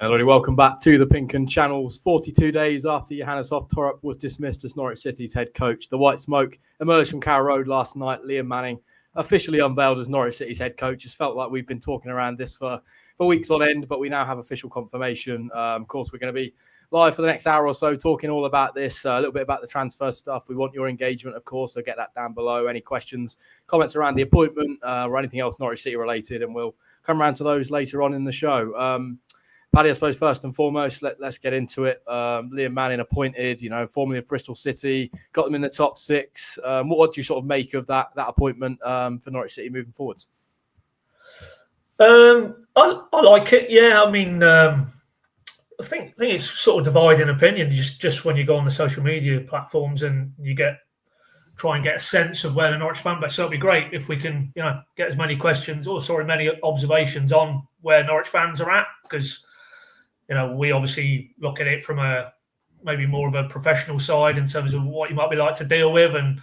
Hello, welcome back to the Pink and Channels. 42 days after Johannes Torup was dismissed as Norwich City's head coach, the white smoke emerged from Carrow Road last night. Liam Manning officially unveiled as Norwich City's head coach. It's felt like we've been talking around this for weeks on end, but we now have official confirmation. Of course, we're going to be live for the next hour or so talking all about this, a little bit about the transfer stuff. We want your engagement, of course, so get that down below. Any questions, comments around the appointment or anything else Norwich City related, and we'll come around to those later on in the show. Paddy, I suppose first and foremost, let's get into it. Liam Manning appointed, formerly of Bristol City, got them in the top six. What do you sort of make of that appointment for Norwich City moving forwards? I like it. Yeah, I mean, I think it's sort of dividing opinion. Just when you go on the social media platforms and you try and get a sense of where the Norwich fan base. So it'd be great if we can, get as many questions many observations on where Norwich fans are at, because we obviously look at it from maybe more of a professional side in terms of what you might be like to deal with, and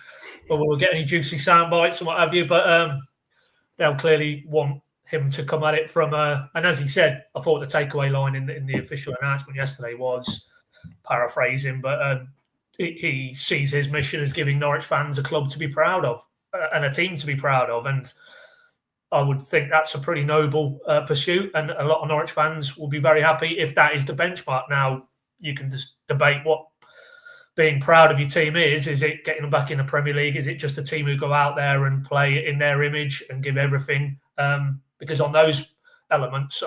whether we'll get any juicy sound bites and what have you. But they'll clearly want him to come at it from and as he said, I thought the takeaway line in the official announcement yesterday was, paraphrasing, but he sees his mission as giving Norwich fans a club to be proud of and a team to be proud of, and I would think that's a pretty noble pursuit, and a lot of Norwich fans will be very happy if that is the benchmark. Now, you can just debate what being proud of your team is. Is it getting them back in the Premier League? Is it just a team who go out there and play in their image and give everything? Because on those elements,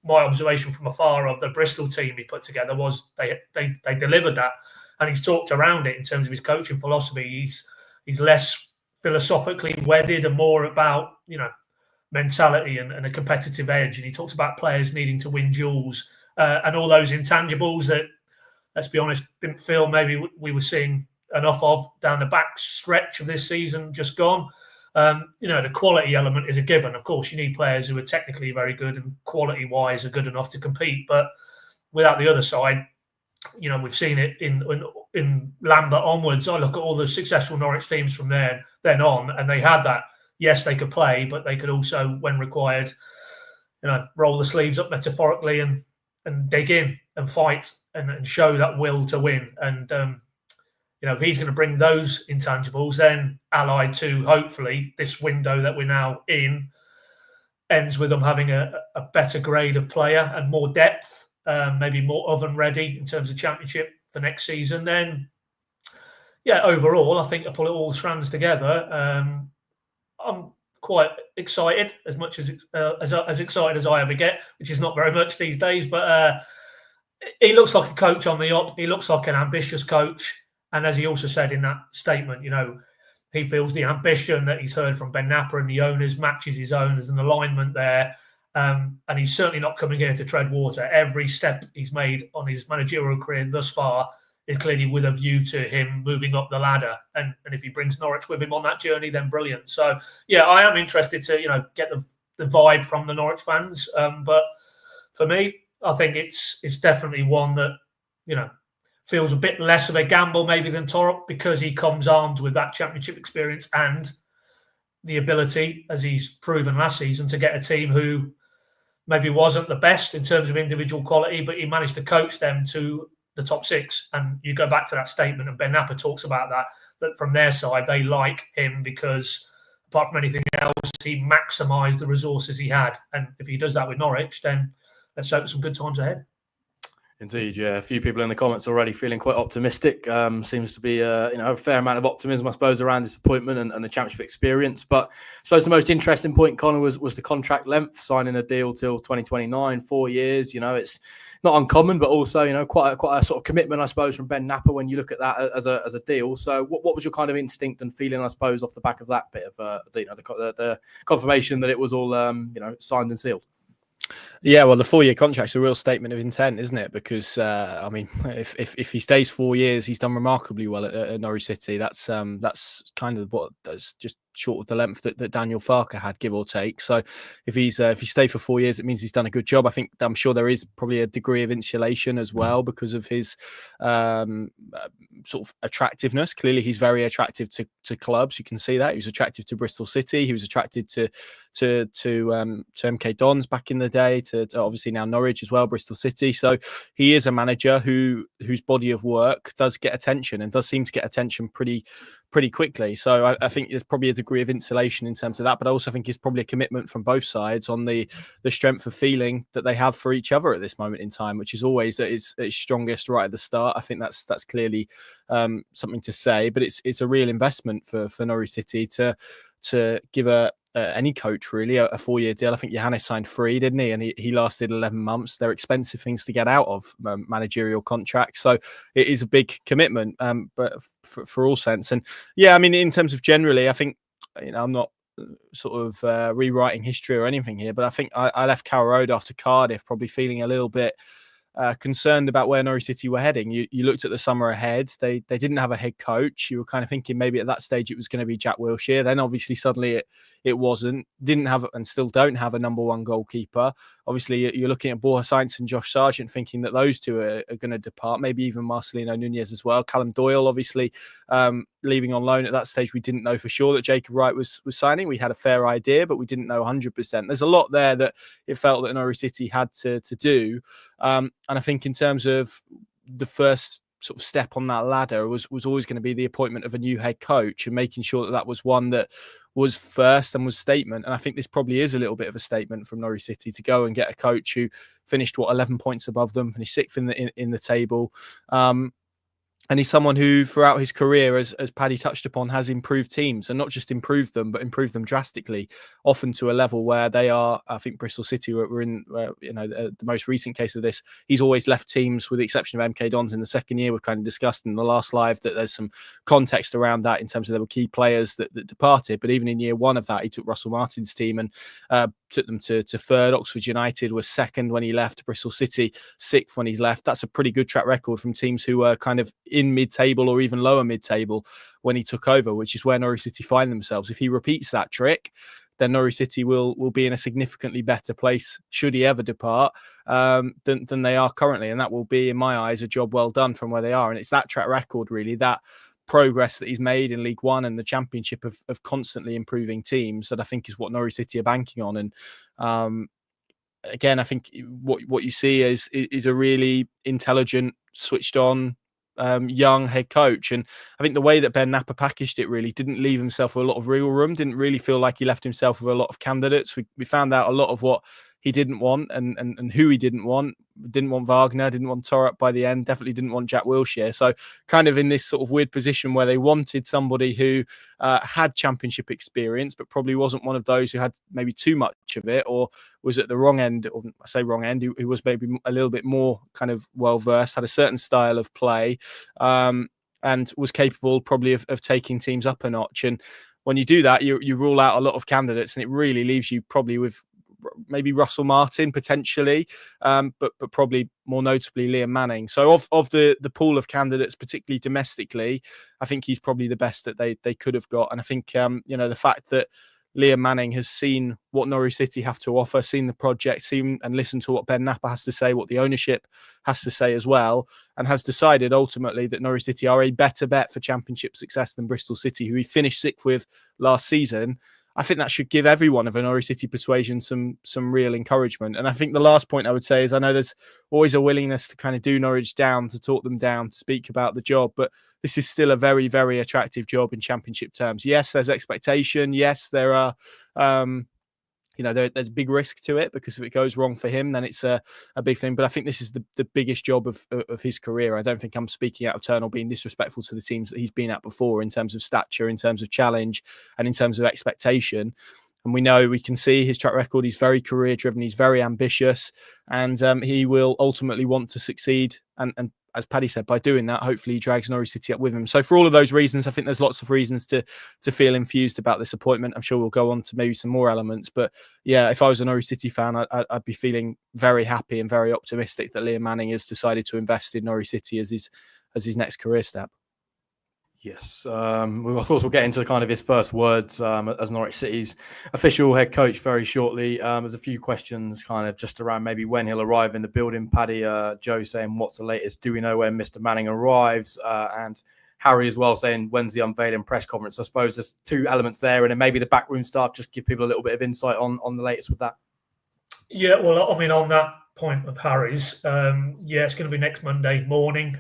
my observation from afar of the Bristol team he put together was they delivered that, and he's talked around it in terms of his coaching philosophy. He's less philosophically wedded and more about mentality and a competitive edge, and he talks about players needing to win duels and all those intangibles that, let's be honest, didn't feel maybe we were seeing enough of down the back stretch of this season just gone. The quality element is a given. Of course, you need players who are technically very good and quality-wise are good enough to compete, but without the other side, we've seen it in Lambert onwards. I look at all the successful Norwich teams from then on, and they had that. Yes, they could play, but they could also, when required, roll the sleeves up metaphorically and dig in and fight and show that will to win. And, if he's going to bring those intangibles, then allied to, hopefully, this window that we're now in, ends with them having a better grade of player and more depth, maybe more oven ready in terms of Championship for next season, then, overall, I think to pull it all strands together, I'm quite excited, as much as excited as I ever get, which is not very much these days. But he looks like a coach on the up. He looks like an ambitious coach, and as he also said in that statement, he feels the ambition that he's heard from Ben Napper and the owners matches his own. There's an alignment there, and he's certainly not coming here to tread water. Every step he's made on his managerial career thus far is clearly with a view to him moving up the ladder. And if he brings Norwich with him on that journey, then brilliant. So, I am interested to, get the vibe from the Norwich fans. But for me, I think it's definitely one that, feels a bit less of a gamble maybe than Torup, because he comes armed with that Championship experience and the ability, as he's proven last season, to get a team who maybe wasn't the best in terms of individual quality, but he managed to coach them to the top six. And you go back to that statement, and Ben Napper talks about that from their side, they like him because, apart from anything else, he maximised the resources he had. And if he does that with Norwich, then let's hope some good times ahead. Indeed, yeah. A few people in the comments already feeling quite optimistic. Seems to be a fair amount of optimism, I suppose, around this appointment and the Championship experience. But I suppose the most interesting point, Connor, was the contract length, signing a deal till 2029, 4 years. It's not uncommon, but also quite a sort of commitment, I suppose, from Ben Napper when you look at that as a deal. So what was your kind of instinct and feeling, I suppose, off the back of that bit of the confirmation that it was all signed and sealed? Yeah, well, the 4-year contract's a real statement of intent, isn't it? Because if he stays 4 years, he's done remarkably well at Norwich City. That's kind of what just short of the length that Daniel Farker had, give or take. So if he stayed for 4 years, it means he's done a good job. I'm sure there is probably a degree of insulation as well because of his sort of attractiveness. Clearly, he's very attractive to clubs. You can see that he was attractive to Bristol City. He was attracted to MK Dons back in the day. To obviously now Norwich as well, Bristol City. So he is a manager whose body of work does get attention and does seem to get attention pretty quickly. So I think there's probably a degree of insulation in terms of that, but I also think it's probably a commitment from both sides on the strength of feeling that they have for each other at this moment in time, which is always at its strongest right at the start. I think that's clearly something to say, but it's a real investment for Norwich City to give any coach really a 4-year deal. I think Johannes signed 3, didn't he? And he lasted 11 months. They're expensive things to get out of managerial contracts. So it is a big commitment, but for all sense. And yeah, I mean, in terms of generally, I think, I'm not sort of rewriting history or anything here, but I think I left Carrow Road after Cardiff probably feeling a little bit concerned about where Norwich City were heading. You looked at the summer ahead. They didn't have a head coach. You were kind of thinking maybe at that stage it was going to be Jack Wilshere. Then obviously suddenly it wasn't. Didn't have and still don't have a number one goalkeeper. Obviously you're looking at Borja Sainz and Josh Sargent, thinking that those two are going to depart. Maybe even Marcelino Nunez as well. Callum Doyle obviously leaving on loan at that stage. We didn't know for sure that Jacob Wright was signing. We had a fair idea, but we didn't know 100%. There's a lot there that it felt that Norwich City had to do. And I think in terms of the first sort of step on that ladder was always going to be the appointment of a new head coach and making sure that was one that was first and was statement. And I think this probably is a little bit of a statement from Norwich City to go and get a coach who finished 11 points above them, finished 6th in the table. And he's someone who, throughout his career, as Paddy touched upon, has improved teams, and not just improved them, but improved them drastically, often to a level where they are. I think Bristol City were in, the most recent case of this. He's always left teams, with the exception of MK Dons in the second year. We've kind of discussed in the last live that there's some context around that in terms of there were key players that departed. But even in year one of that, he took Russell Martin's team and took them to third. Oxford United was second when he left. Bristol City 6th when he's left. That's a pretty good track record from teams who were kind of in mid-table or even lower mid-table when he took over, which is where Norwich City find themselves. If he repeats that trick, then Norwich City will be in a significantly better place, should he ever depart, than they are currently. And that will be, in my eyes, a job well done from where they are. And it's that track record, really, that progress that he's made in League One and the Championship of constantly improving teams, that I think is what Norwich City are banking on. And again, I think what you see is a really intelligent, switched on, young head coach. And I think the way that Ben Napper packaged it really didn't leave himself with a lot of real room, didn't really feel like he left himself with a lot of candidates. We found out a lot of what he didn't want and who he didn't want. Didn't want Wagner, didn't want Torup by the end, definitely didn't want Jack Wilshere. So kind of in this sort of weird position where they wanted somebody who had championship experience, but probably wasn't one of those who had maybe too much of it, or was at the wrong end, or I say wrong end, who was maybe a little bit more kind of well-versed, had a certain style of play, and was capable probably of taking teams up a notch. And when you do that, you rule out a lot of candidates, and it really leaves you probably with maybe Russell Martin potentially, but probably more notably Liam Manning. So of the pool of candidates, particularly domestically, I think he's probably the best that they could have got. And I think the fact that Liam Manning has seen what Norwich City have to offer, seen the project, seen and listened to what Ben Napper has to say, what the ownership has to say as well, and has decided ultimately that Norwich City are a better bet for championship success than Bristol City, who he finished 6th with last season. I think that should give everyone of a Norwich City persuasion some real encouragement. And I think the last point I would say is, I know there's always a willingness to kind of do Norwich down, to talk them down, to speak about the job, but this is still a very, very attractive job in championship terms. Yes, there's expectation. Yes, there are, there's big risk to it, because if it goes wrong for him, then it's a big thing. But I think this is the biggest job of his career. I don't think I'm speaking out of turn or being disrespectful to the teams that he's been at before, in terms of stature, in terms of challenge, and in terms of expectation. And we can see his track record. He's very career driven. He's very ambitious, and he will ultimately want to succeed. And as Paddy said, by doing that, hopefully he drags Norwich City up with him. So for all of those reasons, I think there's lots of reasons to feel infused about this appointment. I'm sure we'll go on to maybe some more elements. But yeah, if I was a Norwich City fan, I'd be feeling very happy and very optimistic that Liam Manning has decided to invest in Norwich City as his next career step. Yes, of course we'll get into kind of his first words as Norwich City's official head coach very shortly. There's a few questions kind of just around maybe when he'll arrive in the building. Paddy, Joe saying, what's the latest? Do we know when Mr. Manning arrives? And Harry as well saying, when's the unveiling press conference? I suppose there's two elements there, and then maybe the backroom staff, just give people a little bit of insight on the latest with that. Yeah, well, I mean, on that point of Harry's, it's going to be next Monday morning.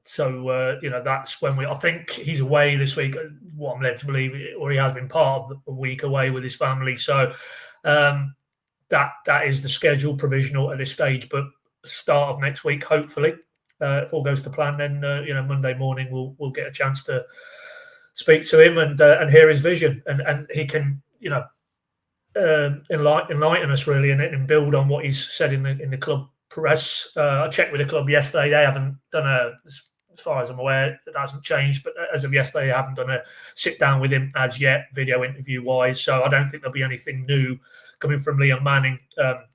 So, that's when I think he's away this week, what I'm led to believe, or he has been part of the week away with his family. So that is the schedule, provisional at this stage, but start of next week, hopefully, if all goes to plan, then, Monday morning we'll get a chance to speak to him and hear his vision. And he can, enlighten us really and build on what he's said in the club press. I checked with the club yesterday. They haven't done as far as I'm aware, it hasn't changed. But as of yesterday, they haven't done a sit down with him as yet, video interview wise. So I don't think there'll be anything new coming from Liam Manning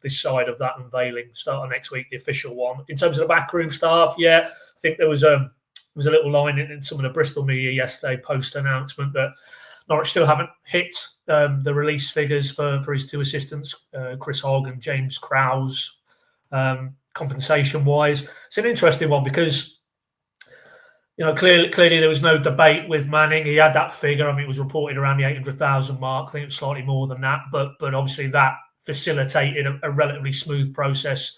this side of that unveiling. Start of next week, the official one. In terms of the backroom staff, I think there was a little line in some of the Bristol media yesterday post announcement that Norwich still haven't hit the release figures for his two assistants, Chris Hogg and James Krause, compensation wise. It's an interesting one because clearly there was no debate with Manning. He had that figure. I mean, it was reported around the 800,000 mark. I think it was slightly more than that, but obviously that facilitated a relatively smooth process,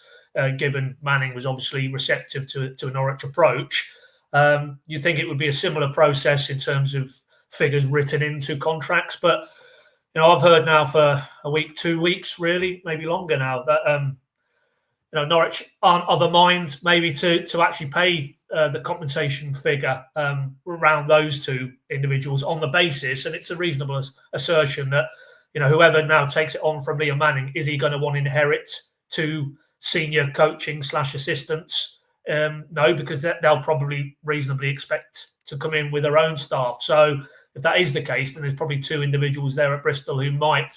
given Manning was obviously receptive to a Norwich approach. You think it would be a similar process in terms of figures written into contracts, but I've heard now for a week, 2 weeks, really, maybe longer now, that Norwich aren't of a mind maybe to actually pay the compensation figure around those two individuals on the basis, and it's a reasonable assertion that whoever now takes it on from Liam Manning, is he going to want to inherit two senior coaching / assistants? No, because they'll probably reasonably expect to come in with their own staff. So if that is the case, then there's probably two individuals there at Bristol who might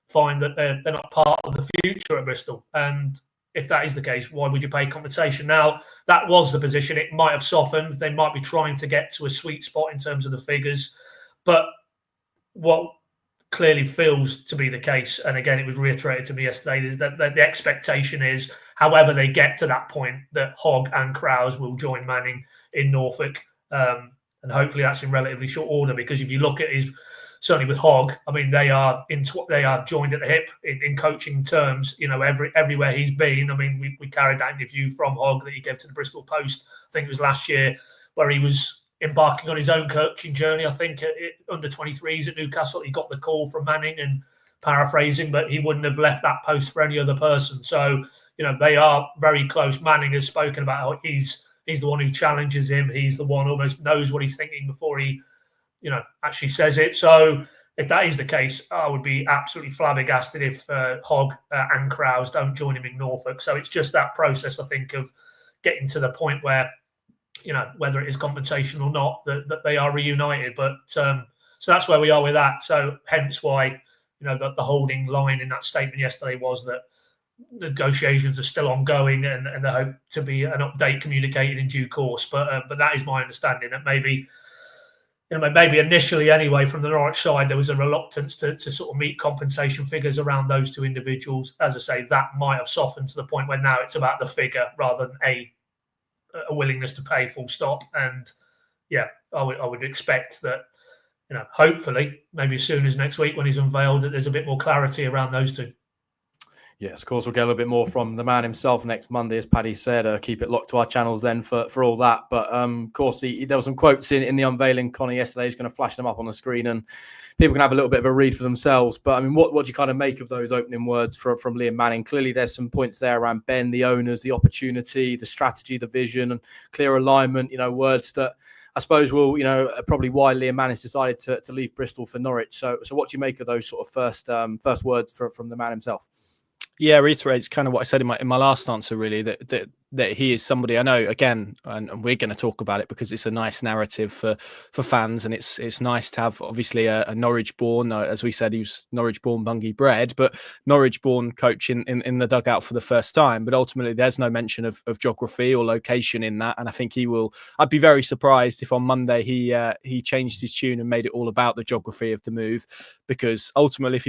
find that they're not part of the future at Bristol. And if that is the case, why would you pay compensation? Now, that was the position. It might have softened. They might be trying to get to a sweet spot in terms of the figures. But what clearly feels to be the case, and again, it was reiterated to me yesterday, is that the expectation is, however they get to that point, that Hogg and Krause will join Manning in Norfolk. And hopefully that's in relatively short order, because if you look at certainly with Hogg, I mean, they are joined at the hip in coaching terms. Everywhere he's been. I mean, we carried that interview from Hogg that he gave to the Bristol Post. I think it was last year, where he was embarking on his own coaching journey. I think under 23s at Newcastle, he got the call from Manning, and paraphrasing, but he wouldn't have left that post for any other person. So they are very close. Manning has spoken about how he's the one who challenges him. He's the one who almost knows what he's thinking before he actually says it. So if that is the case, I would be absolutely flabbergasted if Hogg and Krause don't join him in Norfolk. So it's just that process, I think, of getting to the point where, whether it is compensation or not, that they are reunited. But so that's where we are with that. So hence why, the holding line in that statement yesterday was that negotiations are still ongoing, and they hope to be an update communicated in due course. But that is my understanding, that maybe initially anyway, from the Norwich side, there was a reluctance to sort of meet compensation figures around those two individuals. As I say, that might have softened to the point where now it's about the figure rather than a willingness to pay, full stop. And I would expect that, hopefully, maybe as soon as next week when he's unveiled, that there's a bit more clarity around those two. Yes, of course, we'll get a little bit more from the man himself next Monday, as Paddy said. Keep it locked to our channels then for all that. But, of course, there were some quotes in the unveiling, Connor, yesterday. He's going to flash them up on the screen, and people can have a little bit of a read for themselves. But, I mean, what do you kind of make of those opening words from Liam Manning? Clearly, there's some points there around Ben, the owners, the opportunity, the strategy, the vision, and clear alignment, words that I suppose will, probably why Liam Manning's decided to leave Bristol for Norwich. So what do you make of those sort of first words from the man himself? Yeah, reiterates kind of what I said in my last answer, really, that that he is somebody I know, again, and we're going to talk about it because it's a nice narrative for fans, and it's nice to have obviously a Norwich-born, as we said, he was Norwich-born, Bungay bred, but Norwich-born coach in the dugout for the first time. But ultimately, there's no mention of geography or location in that, and I think I'd be very surprised if on Monday he changed his tune and made it all about the geography of the move, because ultimately, if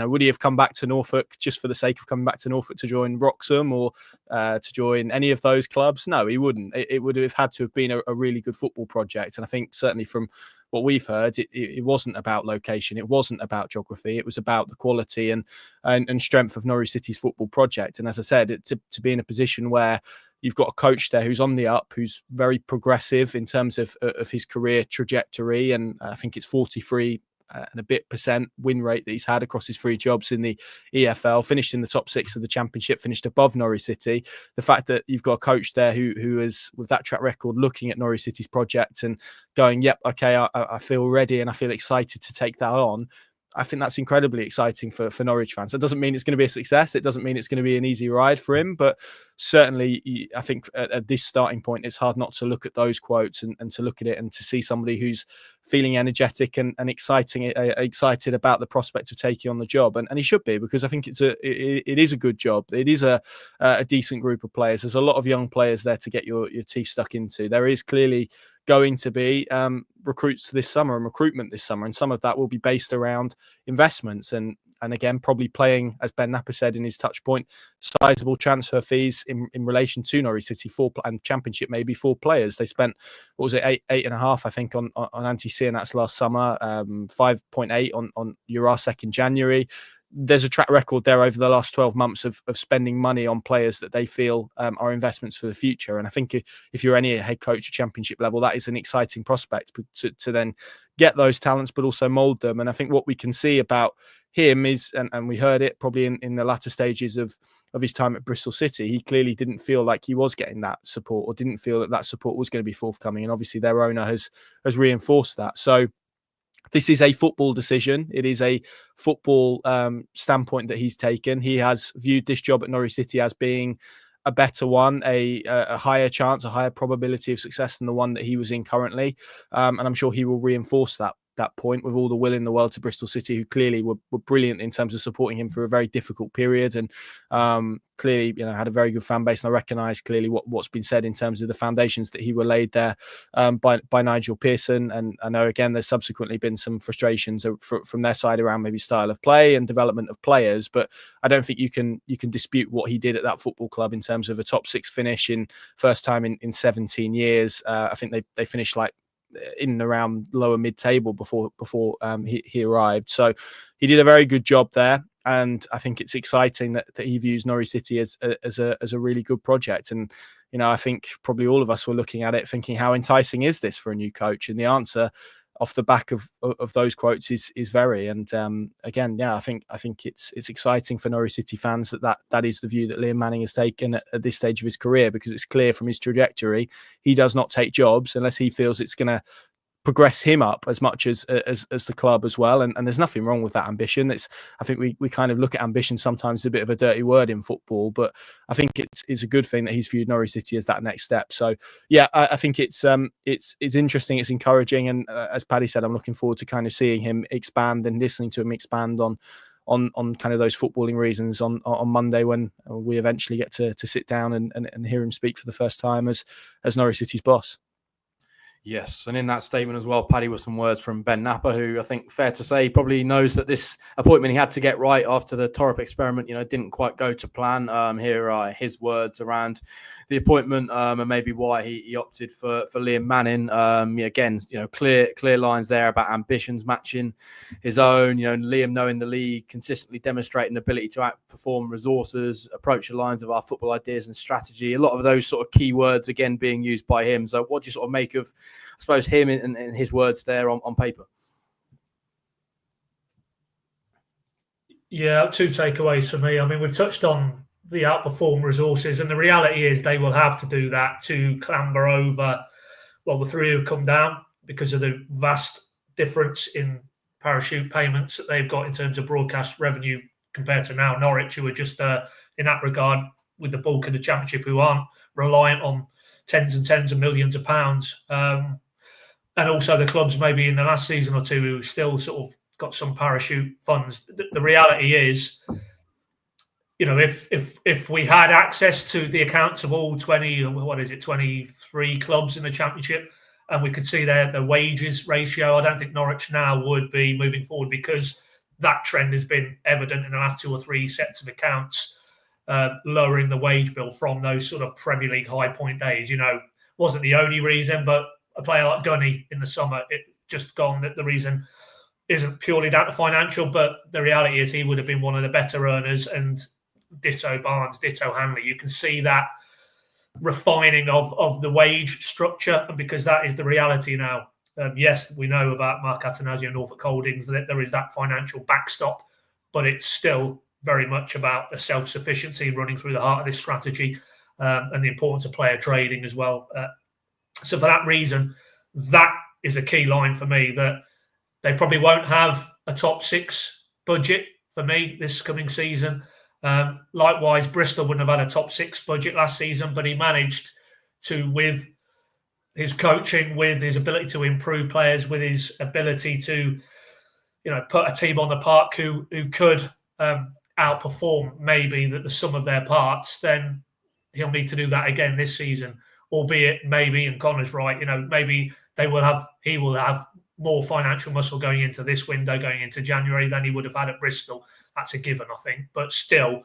would he have come back to Norfolk just for the sake of coming back to Norfolk to join Wroxham or to join any of those clubs? No, he wouldn't. It would have had to have been a really good football project. And I think certainly from what we've heard, it wasn't about location. It wasn't about geography. It was about the quality and strength of Norwich City's football project. And as I said, to be in a position where you've got a coach there who's on the up, who's very progressive in terms of his career trajectory. And I think it's 43 and a bit % win rate that he's had across his 3 jobs in the EFL, finished in the top 6 of the Championship, finished above Norwich City. The fact that you've got a coach there who is, with that track record, looking at Norwich City's project and going, yep, okay, I feel ready and I feel excited to take that on. I think that's incredibly exciting for Norwich fans. That doesn't mean it's going to be a success. It doesn't mean it's going to be an easy ride for him. But certainly, I think at this starting point, it's hard not to look at those quotes and to look at it and to see somebody who's feeling energetic and excited about the prospect of taking on the job. And he should be, because I think it is a good job. It is a decent group of players. There's a lot of young players there to get your teeth stuck into. There is clearly going to be recruits this summer and recruitment this summer, and some of that will be based around investments and again probably playing, as Ben Napper said in his touch point, sizable transfer fees in relation to Norwich City, 4 and Championship, maybe 4 players. They spent, what was it, 8.5 I think on Anti-C, and that's last summer, 5.8 on Jurasek in January. There's a track record there over the last 12 months of spending money on players that they feel are investments for the future. And I think if you're any head coach at Championship level, that is an exciting prospect to then get those talents, but also mould them. And I think what we can see about him is, and we heard it probably in the latter stages of his time at Bristol City, he clearly didn't feel like he was getting that support, or didn't feel that support was going to be forthcoming. And obviously their owner has reinforced that. So this is a football decision. It is a football standpoint that he's taken. He has viewed this job at Norwich City as being a better one, a higher chance, a higher probability of success than the one that he was in currently. And I'm sure he will reinforce that point with all the will in the world to Bristol City, who clearly were brilliant in terms of supporting him for a very difficult period, and clearly had a very good fan base. And I recognise clearly what's been said in terms of the foundations that he were laid there by Nigel Pearson. And I know again there's subsequently been some frustrations from their side around maybe style of play and development of players, but I don't think you can dispute what he did at that football club in terms of a top 6 finish in first time in 17 years. I think they finished like in and around lower mid-table before he arrived. So he did a very good job there, and I think it's exciting that he views Norwich City as a really good project. And I think probably all of us were looking at it thinking, how enticing is this for a new coach? And the answer off the back of those quotes is very. And again, yeah, I think it's exciting for Norwich City fans that is the view that Liam Manning has taken at this stage of his career, because it's clear from his trajectory he does not take jobs unless he feels it's going to progress him up as much as the club as well. And there's nothing wrong with that ambition. I think we kind of look at ambition sometimes as a bit of a dirty word in football, but I think it's a good thing that he's viewed Norwich City as that next step. So yeah, I think it's interesting, it's encouraging, and as Paddy said, I'm looking forward to kind of seeing him expand and listening to him expand on kind of those footballing reasons on Monday, when we eventually get to sit down and hear him speak for the first time as Norwich City's boss. Yes, and in that statement as well, Paddy, were some words from Ben Napper, who I think, fair to say, probably knows that this appointment he had to get right after the Torrup experiment, didn't quite go to plan. Here are his words around the appointment and maybe why he opted for Liam Manning. Again, clear lines there about ambitions matching his own. Liam knowing the league, consistently demonstrating ability to outperform resources, approach the lines of our football ideas and strategy. A lot of those sort of key words again being used by him. So, what do you sort of make of, I suppose, him and his words there on paper? Yeah, 2 takeaways for me. I mean, we've touched on the outperform resources, and the reality is they will have to do that to clamber over, the 3 who come down, because of the vast difference in parachute payments that they've got in terms of broadcast revenue compared to now Norwich, who are just in that regard with the bulk of the Championship who aren't reliant on tens and tens of millions of pounds. And also the clubs maybe in the last season or two who still sort of got some parachute funds. The reality is, if we had access to the accounts of all 23 clubs in the Championship, and we could see their wages ratio, I don't think Norwich now would be moving forward, because that trend has been evident in the last 2 or 3 sets of accounts, lowering the wage bill from those sort of Premier League high point days. Wasn't the only reason, but a player like Gunny in the summer, it just gone that the reason isn't purely down to financial, but the reality is he would have been one of the better earners, and ditto Barnes, ditto Hanley. You can see that refining of the wage structure, and because that is the reality now. Yes, we know about Mark Attanasio and Norfolk Holdings, that there is that financial backstop, but it's still very much about a self-sufficiency running through the heart of this strategy, and the importance of player trading as well. So for that reason, that is a key line for me, that they probably won't have a top 6 budget for me this coming season. Likewise, Bristol wouldn't have had a top 6 budget last season, but he managed to, with his coaching, with his ability to improve players, with his ability to, put a team on the park who could outperform maybe the sum of their parts, then he'll need to do that again this season. Albeit maybe, and Connor's right, maybe he will have more financial muscle going into this window, going into January, than he would have had at Bristol. That's a given, I think. But still,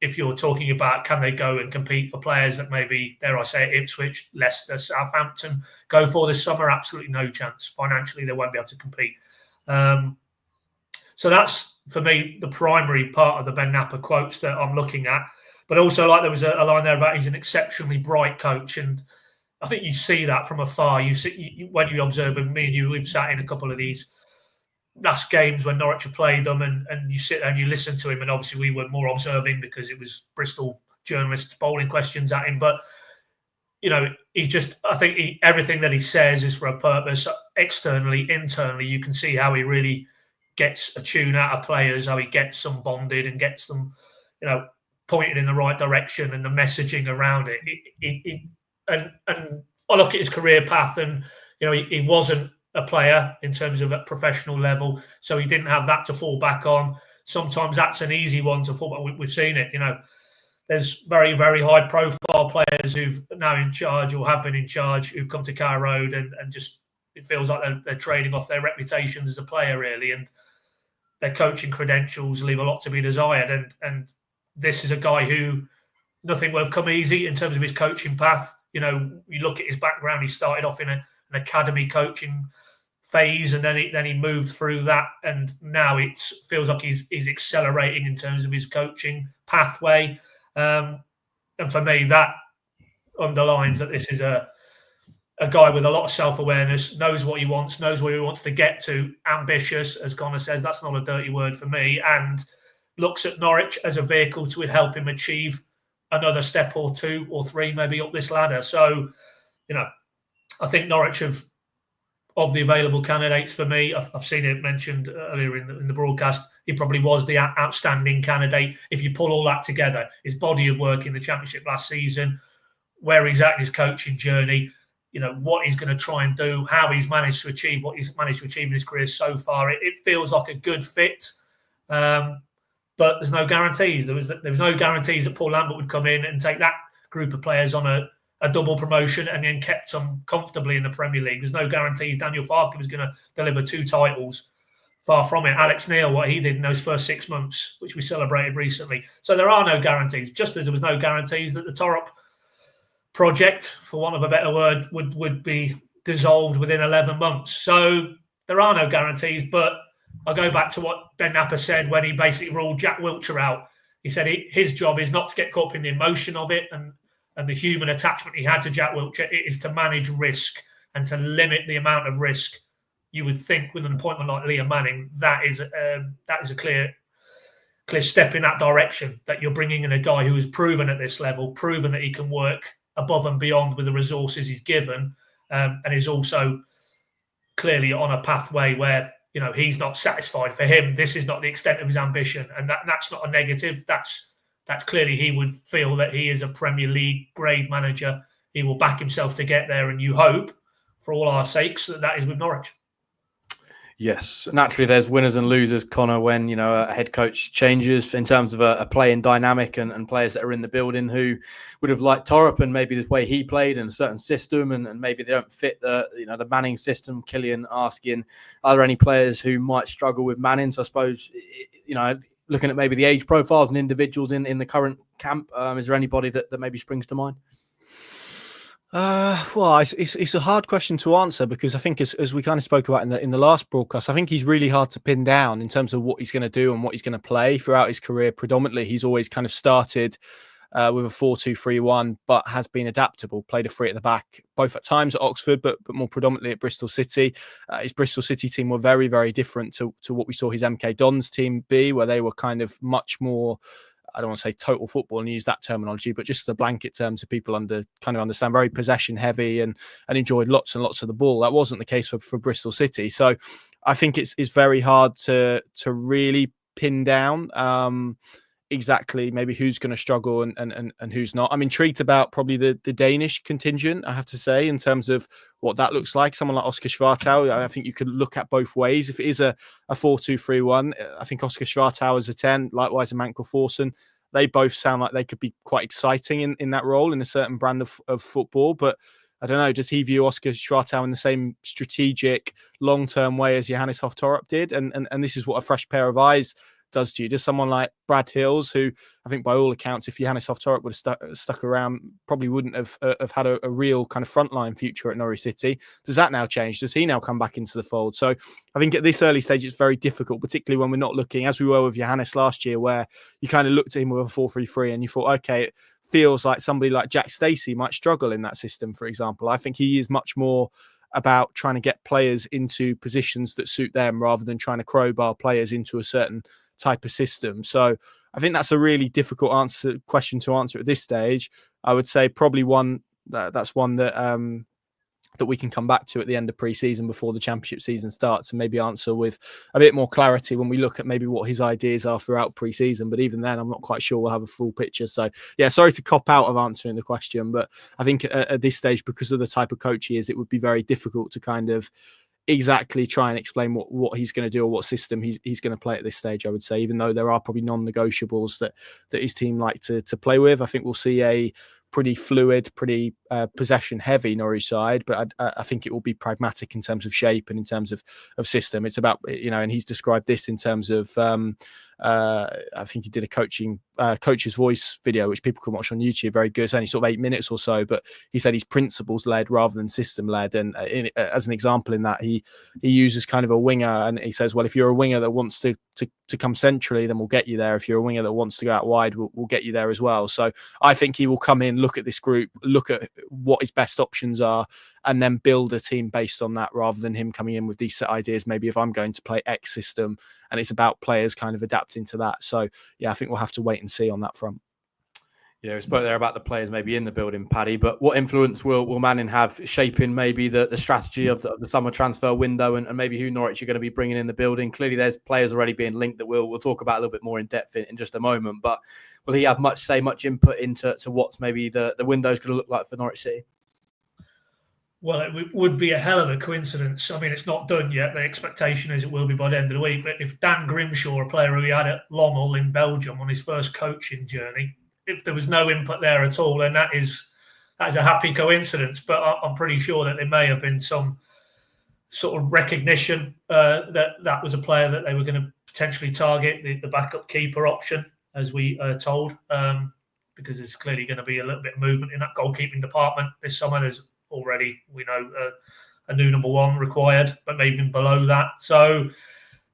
if you're talking about can they go and compete for players that maybe, dare I say, Ipswich, Leicester, Southampton go for this summer, absolutely no chance. Financially, they won't be able to compete. So that's, for me, the primary part of the Ben Napper quotes that I'm looking at. But also, like, there was a line there about he's an exceptionally bright coach, and I think you see that from afar. When you observe him, me and you, we've sat in a couple of these last games when Norwich have played them, and you sit there and you listen to him, and obviously we were more observing because it was Bristol journalists bowling questions at him. But he's just, I think everything that he says is for a purpose. Externally, internally, you can see how he really gets a tune out of players, how he gets them bonded and gets them, pointed in the right direction, and the messaging around it. And I look at his career path, and he wasn't a player in terms of at professional level, so he didn't have that to fall back on. Sometimes that's an easy one to fall back. We've seen it. There's very, very high profile players who've now in charge or have been in charge, who've come to Carrow Road, and just it feels like they're trading off their reputations as a player, really, and their coaching credentials leave a lot to be desired. And this is a guy who nothing will have come easy in terms of his coaching path. You look at his background. He started off in an academy coaching phase, and then he moved through that, and now it feels like he's accelerating in terms of his coaching pathway. And for me, that underlines that this is a guy with a lot of self-awareness, knows what he wants, knows where he wants to get to, ambitious, as Connor says. That's not a dirty word for me, and looks at Norwich as a vehicle to help him achieve another step or 2 or 3 maybe up this ladder. So, I think Norwich of the available candidates for me, I've seen it mentioned earlier in the broadcast, he probably was the outstanding candidate. If you pull all that together, his body of work in the Championship last season, where he's at in his coaching journey, what he's going to try and do, how he's managed to achieve what he's managed to achieve in his career so far, it feels like a good fit. But there's no guarantees. There was no guarantees that Paul Lambert would come in and take that group of players on a double promotion and then kept them comfortably in the Premier League. There's no guarantees Daniel Farke was going to deliver 2 titles. Far from it. Alex Neil, what he did in those first 6 months, which we celebrated recently. So there are no guarantees, just as there was no guarantees that the Torup project, for want of a better word, would be dissolved within 11 months. So there are no guarantees, but I'll go back to what Ben Napper said when he basically ruled Jack Wilshere out. He said his job is not to get caught up in the emotion of it and the human attachment he had to Jack Wilshere. It is to manage risk and to limit the amount of risk. You would think with an appointment like Liam Manning, that is a clear step in that direction, that you're bringing in a guy who is proven at this level, proven that he can work above and beyond with the resources he's given, and is also clearly on a pathway where he's not satisfied. For him, this is not the extent of his ambition, and that's not a negative. That's that's clearly he would feel that he is a Premier League grade manager. He will back himself to get there, and you hope, for all our sakes, that is with Norwich. Yes, naturally there's winners and losers, Connor, when a head coach changes in terms of a playing dynamic and players that are in the building who would have liked Torup and maybe the way he played in a certain system and maybe they don't fit the Manning system. Killian asking, are there any players who might struggle with Manning? So I suppose, looking at maybe the age profiles and individuals in the current camp, is there anybody that maybe springs to mind? Well, it's a hard question to answer because I think as we kind of spoke about in the last broadcast, I think he's really hard to pin down in terms of what he's going to do and what he's going to play throughout his career. Predominantly, he's always kind of started with a 4-2-3-1, but has been adaptable, played a three at the back, both at times at Oxford, but more predominantly at Bristol City. His Bristol City team were very, very different to what we saw his MK Dons team be, where they were kind of much more, I don't want to say total football and use that terminology, but just the blanket terms of people kind of understand, very possession heavy and enjoyed lots and lots of the ball. That wasn't the case for Bristol City. So I think it's very hard to really pin down exactly maybe who's going to struggle and who's not. I'm intrigued about probably the Danish contingent, I have to say, in terms of what that looks like. Someone like Oscar Schwartau, I think you could look at both ways. If it is a 4-2-3-1, I think Oscar Schwartau is a 10, likewise a Mankel Forsen. They both sound like they could be quite exciting in that role in a certain brand of football. But I don't know, does he view Oscar Schwartau in the same strategic, long-term way as Johannes Hoff-Torup did? And this is what a fresh pair of eyes does to you. Does someone like Brad Hills, who I think by all accounts, if Johannes Hoff-Torup would have stuck around, probably wouldn't have had a real kind of frontline future at Norwich City. Does that now change? Does he now come back into the fold? So I think at this early stage, it's very difficult, particularly when we're not looking, as we were with Johannes last year, where you kind of looked at him with a 4-3-3 and you thought, okay, it feels like somebody like Jack Stacey might struggle in that system, for example. I think he is much more about trying to get players into positions that suit them rather than trying to crowbar players into a certain type of system. So I think that's a really difficult question to answer at this stage. I would say probably that's one that we can come back to at the end of pre-season before the championship season starts and maybe answer with a bit more clarity when we look at maybe what his ideas are throughout pre-season. But even then, I'm not quite sure we'll have a full picture. So yeah, sorry to cop out of answering the question, but I think at this stage, because of the type of coach he is, it would be very difficult to kind of exactly try and explain what he's going to do or what system he's going to play at this stage, I would say, even though there are probably non-negotiables that his team like to play with. I think we'll see a pretty fluid, pretty possession-heavy Norwich side, but I think it will be pragmatic in terms of shape and in terms of system. It's about, and he's described this in terms of, I think he did a coach's voice video, which people can watch on YouTube. Very good. It's only sort of 8 minutes or so, but he said he's principles-led rather than system-led. And as an example in that, he uses kind of a winger, and he says, well, if you're a winger that wants to come centrally, then we'll get you there. If you're a winger that wants to go out wide, we'll get you there as well. So I think he will come in, look at this group, look at what his best options are, and then build a team based on that, rather than him coming in with these set ideas. Maybe if I'm going to play X system, and it's about players kind of adapting to that. So yeah, I think we'll have to wait and see on that front. Yeah, we spoke there about the players maybe in the building, Paddy, but what influence will Manning have shaping maybe the strategy of the summer transfer window and maybe who Norwich are going to be bringing in the building? Clearly, there's players already being linked that we'll talk about a little bit more in depth in just a moment, but will he have much input into what's maybe the window's going to look like for Norwich City? Well, it would be a hell of a coincidence. I mean, it's not done yet. The expectation is it will be by the end of the week. But if Dan Grimshaw, a player who he had at Lommel in Belgium on his first coaching journey, if there was no input there at all, then that is a happy coincidence. But I'm pretty sure that there may have been some sort of recognition that was a player that they were going to potentially target, the backup keeper option, as we are told, because there's clearly going to be a little bit of movement in that goalkeeping department this summer. There's already, we know, a new number one required, but maybe even below that. So,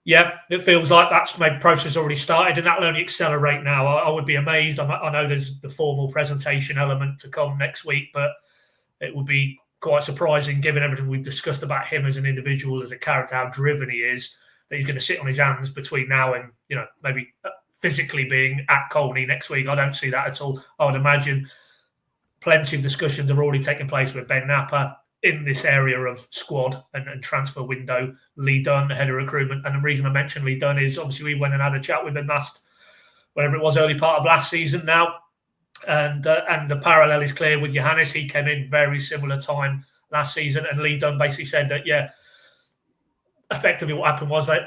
yeah, it feels like that's maybe process already started, and that'll only accelerate now. I would be amazed. I know there's the formal presentation element to come next week, but it would be quite surprising, given everything we've discussed about him as an individual, as a character, how driven he is, that he's going to sit on his hands between now and, maybe physically being at Colney next week. I don't see that at all. I would imagine plenty of discussions have already taken place with Ben Napper in this area of squad and transfer window. Lee Dunn, the head of recruitment. And the reason I mentioned Lee Dunn is obviously we went and had a chat with him last whatever it was, early part of last season now. And the parallel is clear with Johannes. He came in very similar time last season, and Lee Dunn basically said that, effectively what happened was that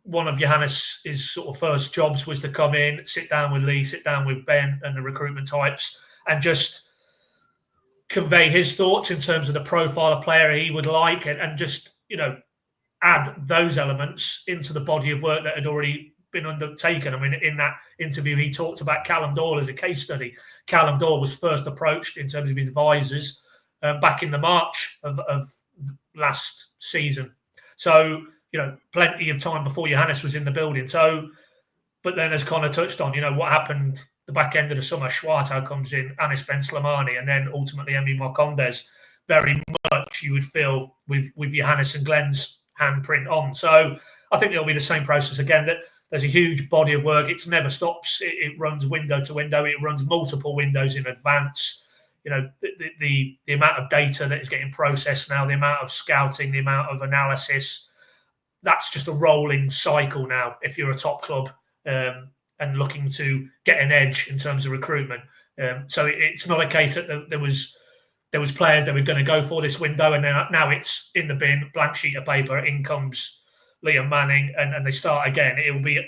one of Johannes' sort of first jobs was to come in, sit down with Lee, sit down with Ben and the recruitment types, and just convey his thoughts in terms of the profile of player he would like, and just, add those elements into the body of work that had already been undertaken. I mean, in that interview, he talked about Callum Doyle as a case study. Callum Doyle was first approached in terms of his advisors back in the March of last season. So, plenty of time before Johannes was in the building. So, but then as Connor touched on, what happened the back end of the summer, Schwartau comes in, Anis Ben Slimani, and then ultimately Emi Marcondes. Very much you would feel with Johannes and Glenn's handprint on. So I think it'll be the same process again, that there's a huge body of work. It never stops. It runs window to window. It runs multiple windows in advance. The amount of data that is getting processed now, the amount of scouting, the amount of analysis, that's just a rolling cycle now if you're a top club and looking to get an edge in terms of recruitment. So it's not a case that there was players that were going to go for this window and then now it's in the bin, blank sheet of paper, in comes Liam Manning and they start again. It will be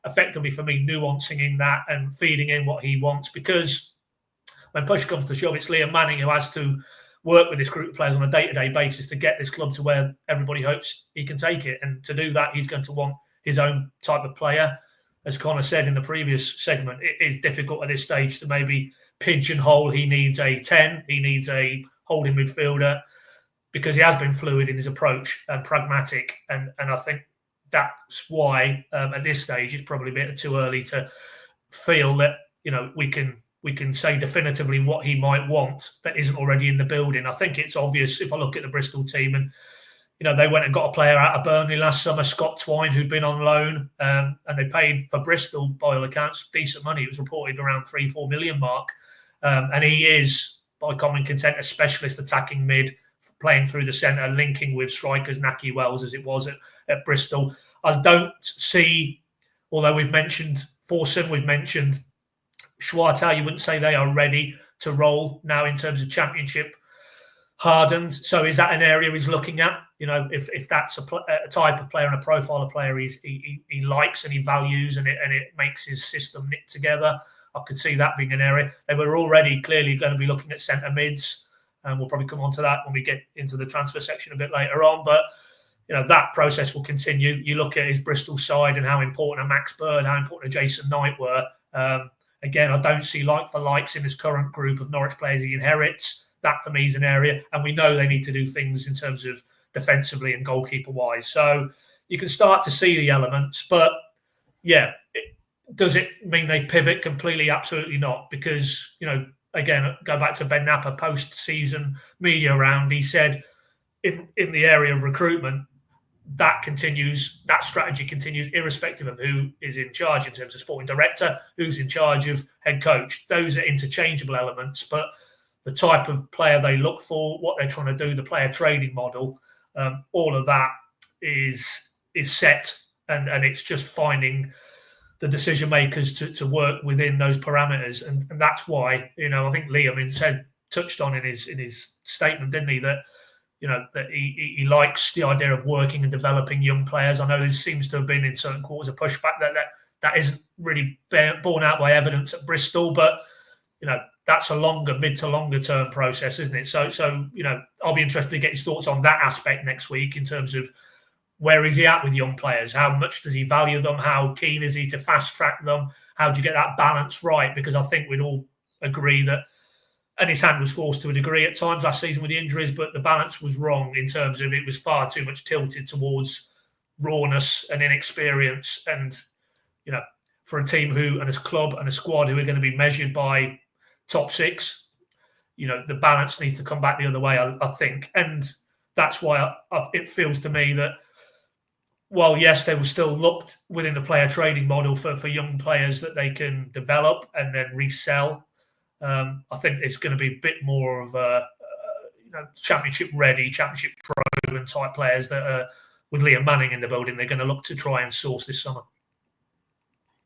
effectively, for me, nuancing in that and feeding in what he wants, because when push comes to shove, it's Liam Manning who has to work with this group of players on a day-to-day basis to get this club to where everybody hopes he can take it. And to do that, he's going to want his own type of player. As Connor said in the previous segment, it is difficult at this stage to maybe pigeonhole. He needs a 10, he needs a holding midfielder, because he has been fluid in his approach and pragmatic. And I think that's why at this stage it's probably a bit too early to feel that we can say definitively what he might want that isn't already in the building. I think it's obvious if I look at the Bristol team, and they went and got a player out of Burnley last summer, Scott Twine, who'd been on loan, and they paid for Bristol, by all accounts, decent money. It was reported around 3-4 million mark. And he is, by common consent, a specialist attacking mid, playing through the centre, linking with strikers, Naki Wells, as it was at Bristol. I don't see, although we've mentioned Forson, we've mentioned Schwartau, you wouldn't say they are ready to roll now in terms of championship hardened. So is that an area he's looking at? If that's a type of player and a profile of player he likes and he values, and it makes his system knit together, I could see that being an area. They were already clearly going to be looking at centre mids, and we'll probably come on to that when we get into the transfer section a bit later on. But that process will continue. You look at his Bristol side and how important a Max Bird, how important a Jason Knight were. Again, I don't see like for likes in this current group of Norwich players he inherits. That for me is an area, and we know they need to do things in terms of defensively and goalkeeper wise. So you can start to see the elements, but does it mean they pivot completely? Absolutely not, because again, go back to Ben Napper post-season media round. He said in the area of recruitment, that strategy continues irrespective of who is in charge in terms of sporting director, who's in charge of head coach. Those are interchangeable elements, but the type of player they look for, what they're trying to do, the player trading model, all of that is set, and it's just finding the decision makers to work within those parameters, and that's why I think Liam touched on in his statement, didn't he, that that he likes the idea of working and developing young players. I know there seems to have been in certain quarters a pushback that isn't really borne out by evidence at Bristol, but that's a mid to longer term process, isn't it? So I'll be interested to get his thoughts on that aspect next week in terms of where is he at with young players? How much does he value them? How keen is he to fast track them? How do you get that balance right? Because I think we'd all agree that, and his hand was forced to a degree at times last season with the injuries, but the balance was wrong in terms of it was far too much tilted towards rawness and inexperience. And, for a team and a club and a squad who are going to be measured by top six, the balance needs to come back the other way, I think. And that's why it feels to me that, while yes, they will still look within the player trading model for young players that they can develop and then resell, I think it's going to be a bit more of a championship ready, championship proven type players that are, with Liam Manning in the building, they're going to look to try and source this summer.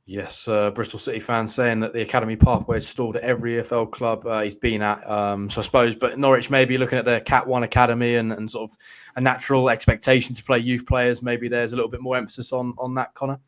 Yes, Bristol City fans saying that the academy pathway is stalled at every EFL club he's been at. So I suppose, but Norwich maybe looking at their Cat 1 academy and sort of a natural expectation to play youth players. Maybe there's a little bit more emphasis on that, Connor.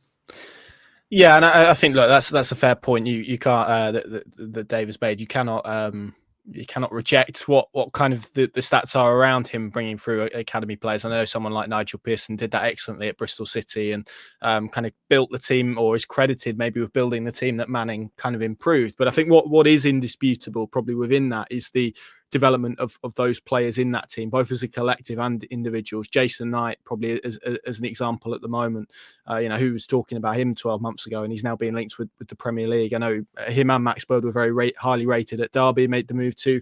Yeah, and I think look, that's a fair point. You can't that David's made. You cannot reject what kind of the stats are around him bringing through academy players. I know someone like Nigel Pearson did that excellently at Bristol City and kind of built the team, or is credited maybe with building the team that Manning kind of improved. But I think what is indisputable probably within that is the development of those players in that team, both as a collective and individuals. Jason Knight probably as an example at the moment, who was talking about him 12 months ago, and he's now being linked with the Premier League. I know him and Max Bird were very highly rated at Derby, made the move to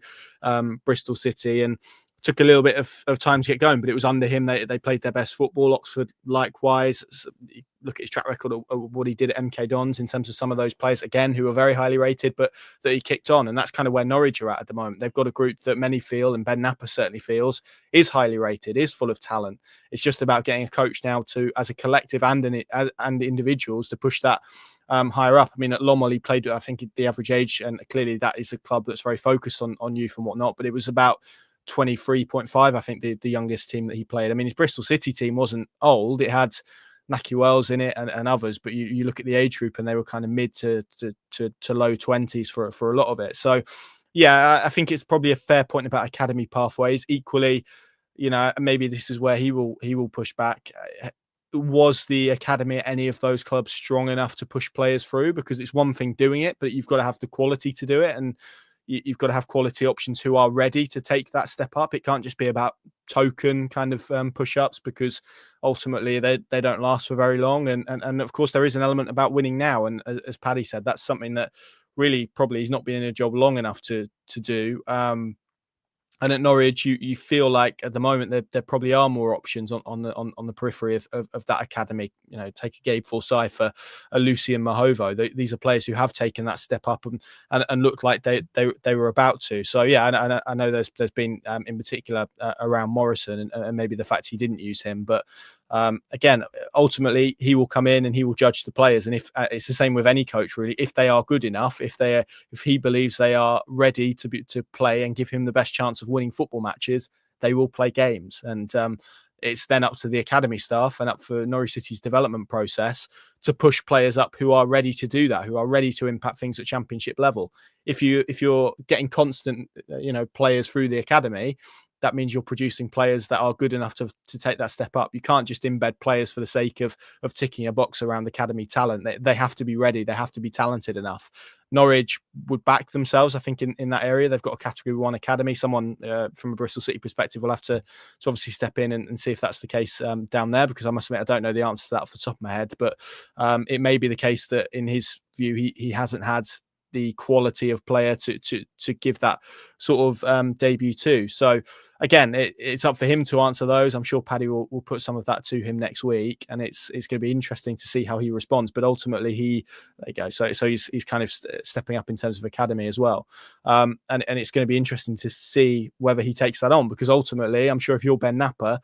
Bristol City, and took a little bit of time to get going, but it was under him they played their best football. Oxford likewise. So look at his track record of what he did at MK Dons in terms of some of those players, again, who are very highly rated, but that he kicked on. And that's kind of where Norwich are at the moment. They've got a group that many feel, and Ben Napper certainly feels, is highly rated, is full of talent. It's just about getting a coach now to, as a collective and individuals, to push that higher up. I mean, at Lommel, he played, I think, the average age, and clearly that is a club that's very focused on youth and whatnot, but it was about 23.5, I think, the youngest team that he played. I mean, his Bristol City team wasn't old. It had Naki Wells in it and others, but you look at the age group and they were kind of mid to low 20s for a lot of it. So, yeah, I think it's probably a fair point about academy pathways. Equally, maybe this is where he will push back. Was the academy at any of those clubs strong enough to push players through? Because it's one thing doing it, but you've got to have the quality to do it, and you've got to have quality options who are ready to take that step up. It can't just be about token kind of push-ups, because ultimately they don't last for very long. And of course, there is an element about winning now. And as Paddy said, that's something that really probably he's not been in a job long enough to do. And at Norwich, you feel like at the moment there probably are more options on the periphery of that academy. Take a Gabe Forsyth, a Lucian Mahovo. These are players who have taken that step up and look like they were about to. So yeah, I know there's been in particular around Morrison and maybe the fact he didn't use him, but again, ultimately he will come in and he will judge the players, and if it's the same with any coach really, if they are good enough, if he believes they are ready to play and give him the best chance of winning football matches, they will play games. And it's then up to the academy staff and up for Norwich City's development process to push players up who are ready to do that, who are ready to impact things at championship level. If you're getting constant players through the academy, that means you're producing players that are good enough to take that step up. You can't just embed players for the sake of ticking a box around academy talent. They have to be ready. They have to be talented enough. Norwich would back themselves, I think, in that area. They've got a Category 1 academy. Someone from a Bristol City perspective will have to obviously step in and see if that's the case down there, because I must admit I don't know the answer to that off the top of my head. But it may be the case that in his view he hasn't had the quality of player to give that sort of debut to. So again, it's up for him to answer those. I'm sure Paddy will put some of that to him next week, and it's going to be interesting to see how he responds. But ultimately, there you go. So he's kind of stepping up in terms of academy as well, and it's going to be interesting to see whether he takes that on, because ultimately, I'm sure if you're Ben Napper,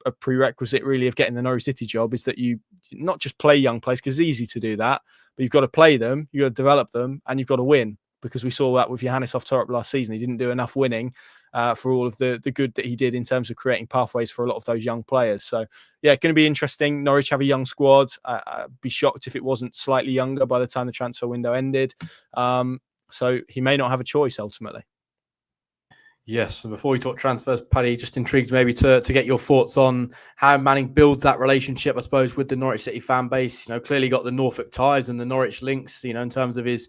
a prerequisite really of getting the Norwich City job is that you not just play young players, because it's easy to do that, but you've got to play them, you've got to develop them, and you've got to win. Because we saw that with Johannes Torup last season. He didn't do enough winning for all of the good that he did in terms of creating pathways for a lot of those young players. So, yeah, it's going to be interesting. Norwich have a young squad. I'd be shocked if it wasn't slightly younger by the time the transfer window ended. So he may not have a choice ultimately. Yes, and before we talk transfers, Paddy, just intrigued maybe to get your thoughts on how Manning builds that relationship, I suppose, with the Norwich City fan base. Clearly got the Norfolk ties and the Norwich links, in terms of his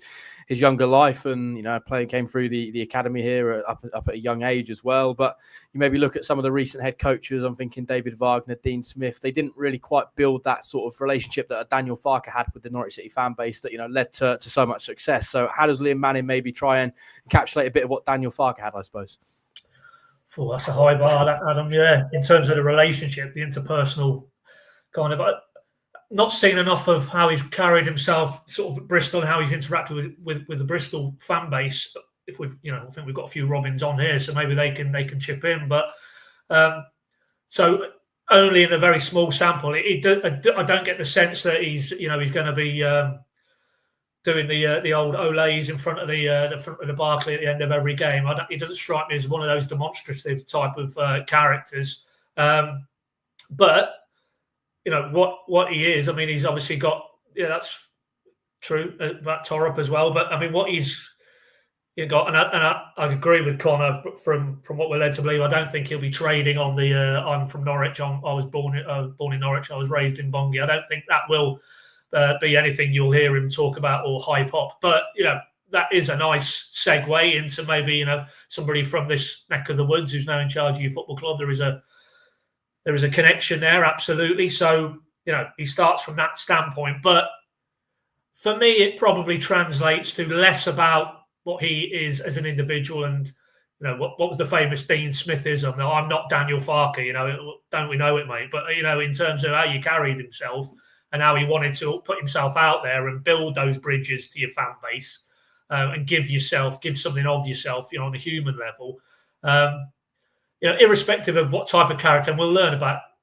younger life, and came through the academy here up at a young age as well. But you maybe look at some of the recent head coaches. I'm thinking David Wagner, Dean Smith. They didn't really quite build that sort of relationship that Daniel Farke had with the Norwich City fan base that led to so much success. So how does Liam Manning maybe try and encapsulate a bit of what Daniel Farke had, I suppose? Oh, that's a high bar, Adam. Yeah, in terms of the relationship, the interpersonal kind of. Not seen enough of how he's carried himself, sort of at Bristol, and how he's interacted with the Bristol fan base. If we've, I think we've got a few Robins on here, so maybe they can chip in. But so only in a very small sample, I don't get the sense that he's going to be doing the old olays in front of the Barclay at the end of every game. He doesn't strike me as one of those demonstrative type of characters. But you know what he is. I mean, he's obviously got that's true about Torrup as well. But I mean, what he's got, and I agree with Connor from what we're led to believe. I don't think he'll be trading on the. I'm from Norwich. I was born in Norwich. I was raised in Bongi. I don't think that will be anything you'll hear him talk about or hype up. But that is a nice segue into maybe somebody from this neck of the woods who's now in charge of your football club. There is a connection there, absolutely. So he starts from that standpoint. But for me, it probably translates to less about what he is as an individual and what was the famous Dean Smithism? No, I'm not Daniel Farke, don't we know it, mate? But in terms of how you carried himself and how he wanted to put himself out there and build those bridges to your fan base and give something of yourself, on a human level. Irrespective of what type of character, and we'll learn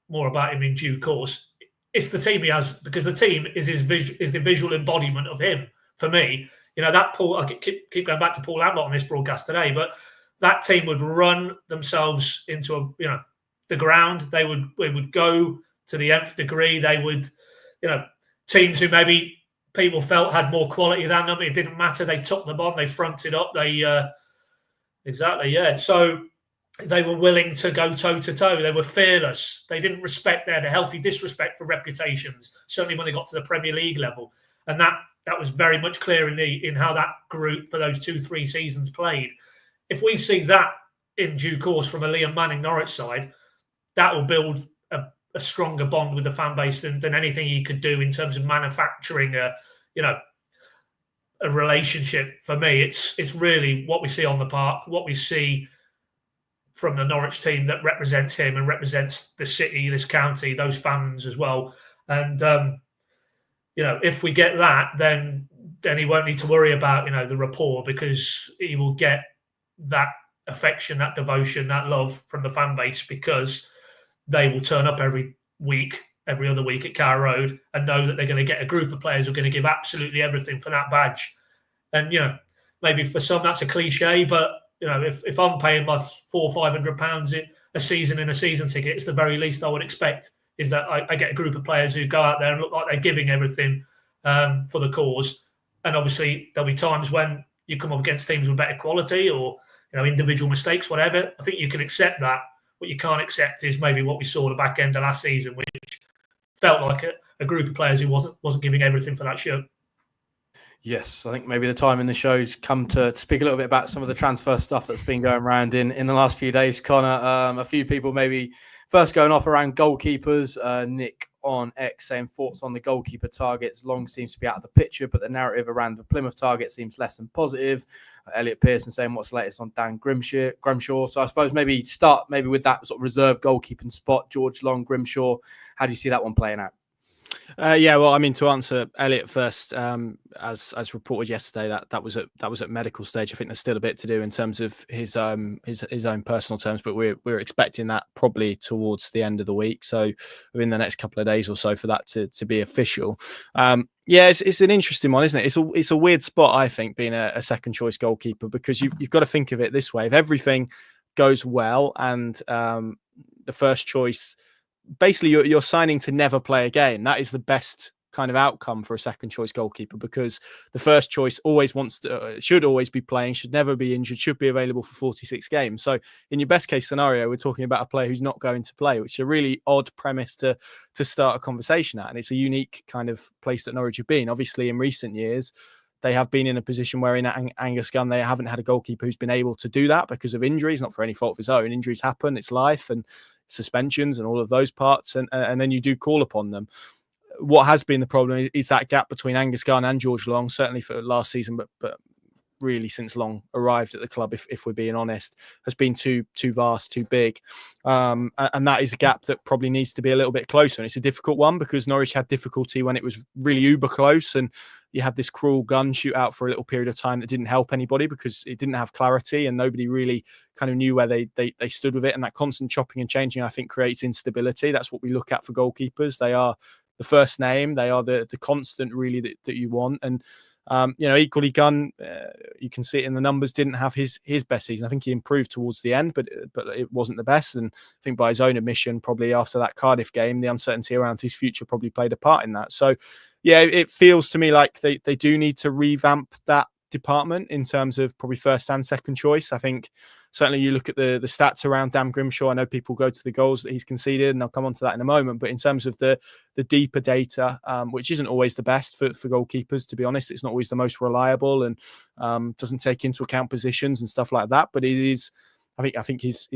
more about him in due course. It's the team he has, because the team is the visual embodiment of him. For me, that Paul. I keep going back to Paul Lambert on this broadcast today, but that team would run themselves into the ground. They would go to the nth degree. They would, teams who maybe people felt had more quality than them. It didn't matter. They took them on. They fronted up. So they were willing to go toe to toe. They were fearless. They didn't respect. They had a healthy disrespect for reputations. Certainly when they got to the Premier League level, and that was very much clear in how that group for those 2-3 seasons played. If we see that in due course from a Liam Manning Norwich side, that will build a stronger bond with the fan base than anything he could do in terms of manufacturing a relationship. For me, it's really what we see on the park, what we see from the Norwich team that represents him and represents the city, this county, those fans as well. And if we get that, then he won't need to worry about the rapport, because he will get that affection, that devotion, that love from the fan base, because they will turn up every other week at Carrow Road and know that they're going to get a group of players who are going to give absolutely everything for that badge. And maybe for some that's a cliche, but if I'm paying my £400 or £500 a season in a season ticket, it's the very least I would expect is that I get a group of players who go out there and look like they're giving everything for the cause. And obviously there'll be times when you come up against teams with better quality or individual mistakes, whatever. I think you can accept that. What you can't accept is maybe what we saw at the back end of last season, which felt like a group of players who wasn't giving everything for that shirt. Yes, I think maybe the time in the show's come to speak a little bit about some of the transfer stuff that's been going around in the last few days, Connor. A few people maybe first going off around goalkeepers. Nick on X saying thoughts on the goalkeeper targets. Long seems to be out of the picture, but the narrative around the Plymouth target seems less than positive. Elliot Pearson saying what's the latest on Dan Grimshaw. So I suppose maybe start with that sort of reserve goalkeeping spot. George Long, Grimshaw. How do you see that one playing out? To answer Elliot first, as reported yesterday, that was at medical stage. I think there's still a bit to do in terms of his own personal terms, but we're expecting that probably towards the end of the week. So within the next couple of days or so for that to be official. It's an interesting one, isn't it? It's a weird spot, I think, being a second choice goalkeeper, because you've got to think of it this way: if everything goes well and the first choice, basically you're signing to never play again. That is the best kind of outcome for a second choice goalkeeper, because the first choice always should always be playing, should never be injured, should be available for 46 games. So in your best case scenario, we're talking about a player who's not going to play, which is a really odd premise to start a conversation at. And it's a unique kind of place that Norwich have been. Obviously in recent years, they have been in a position where in Angus Gunn, they haven't had a goalkeeper who's been able to do that because of injuries, not for any fault of his own. Injuries happen, it's life, and suspensions and all of those parts, and then you do call upon them. What has been the problem is that gap between Angus Gunn and George Long, certainly for last season, but really since Long arrived at the club, if we're being honest, has been too vast, too big. And that is a gap that probably needs to be a little bit closer. And it's a difficult one because Norwich had difficulty when it was really uber close, and you had this cruel gun shootout for a little period of time that didn't help anybody because it didn't have clarity and nobody really kind of knew where they stood with it. And that constant chopping and changing, I think, creates instability. That's what we look at for goalkeepers. They are the first name. They are the constant really that you want. And Equally Gunn, you can see it in the numbers, didn't have his best season. I think he improved towards the end, but it wasn't the best. And I think by his own admission, probably after that Cardiff game, the uncertainty around his future probably played a part in that. So, yeah, it feels to me like they do need to revamp that department in terms of probably first and second choice. I think certainly you look at the stats around Dan Grimshaw. I know people go to the goals that he's conceded, and I'll come on to that in a moment. But in terms of the deeper data, which isn't always the best for goalkeepers, to be honest, it's not always the most reliable and doesn't take into account positions and stuff like that. But it is, I think his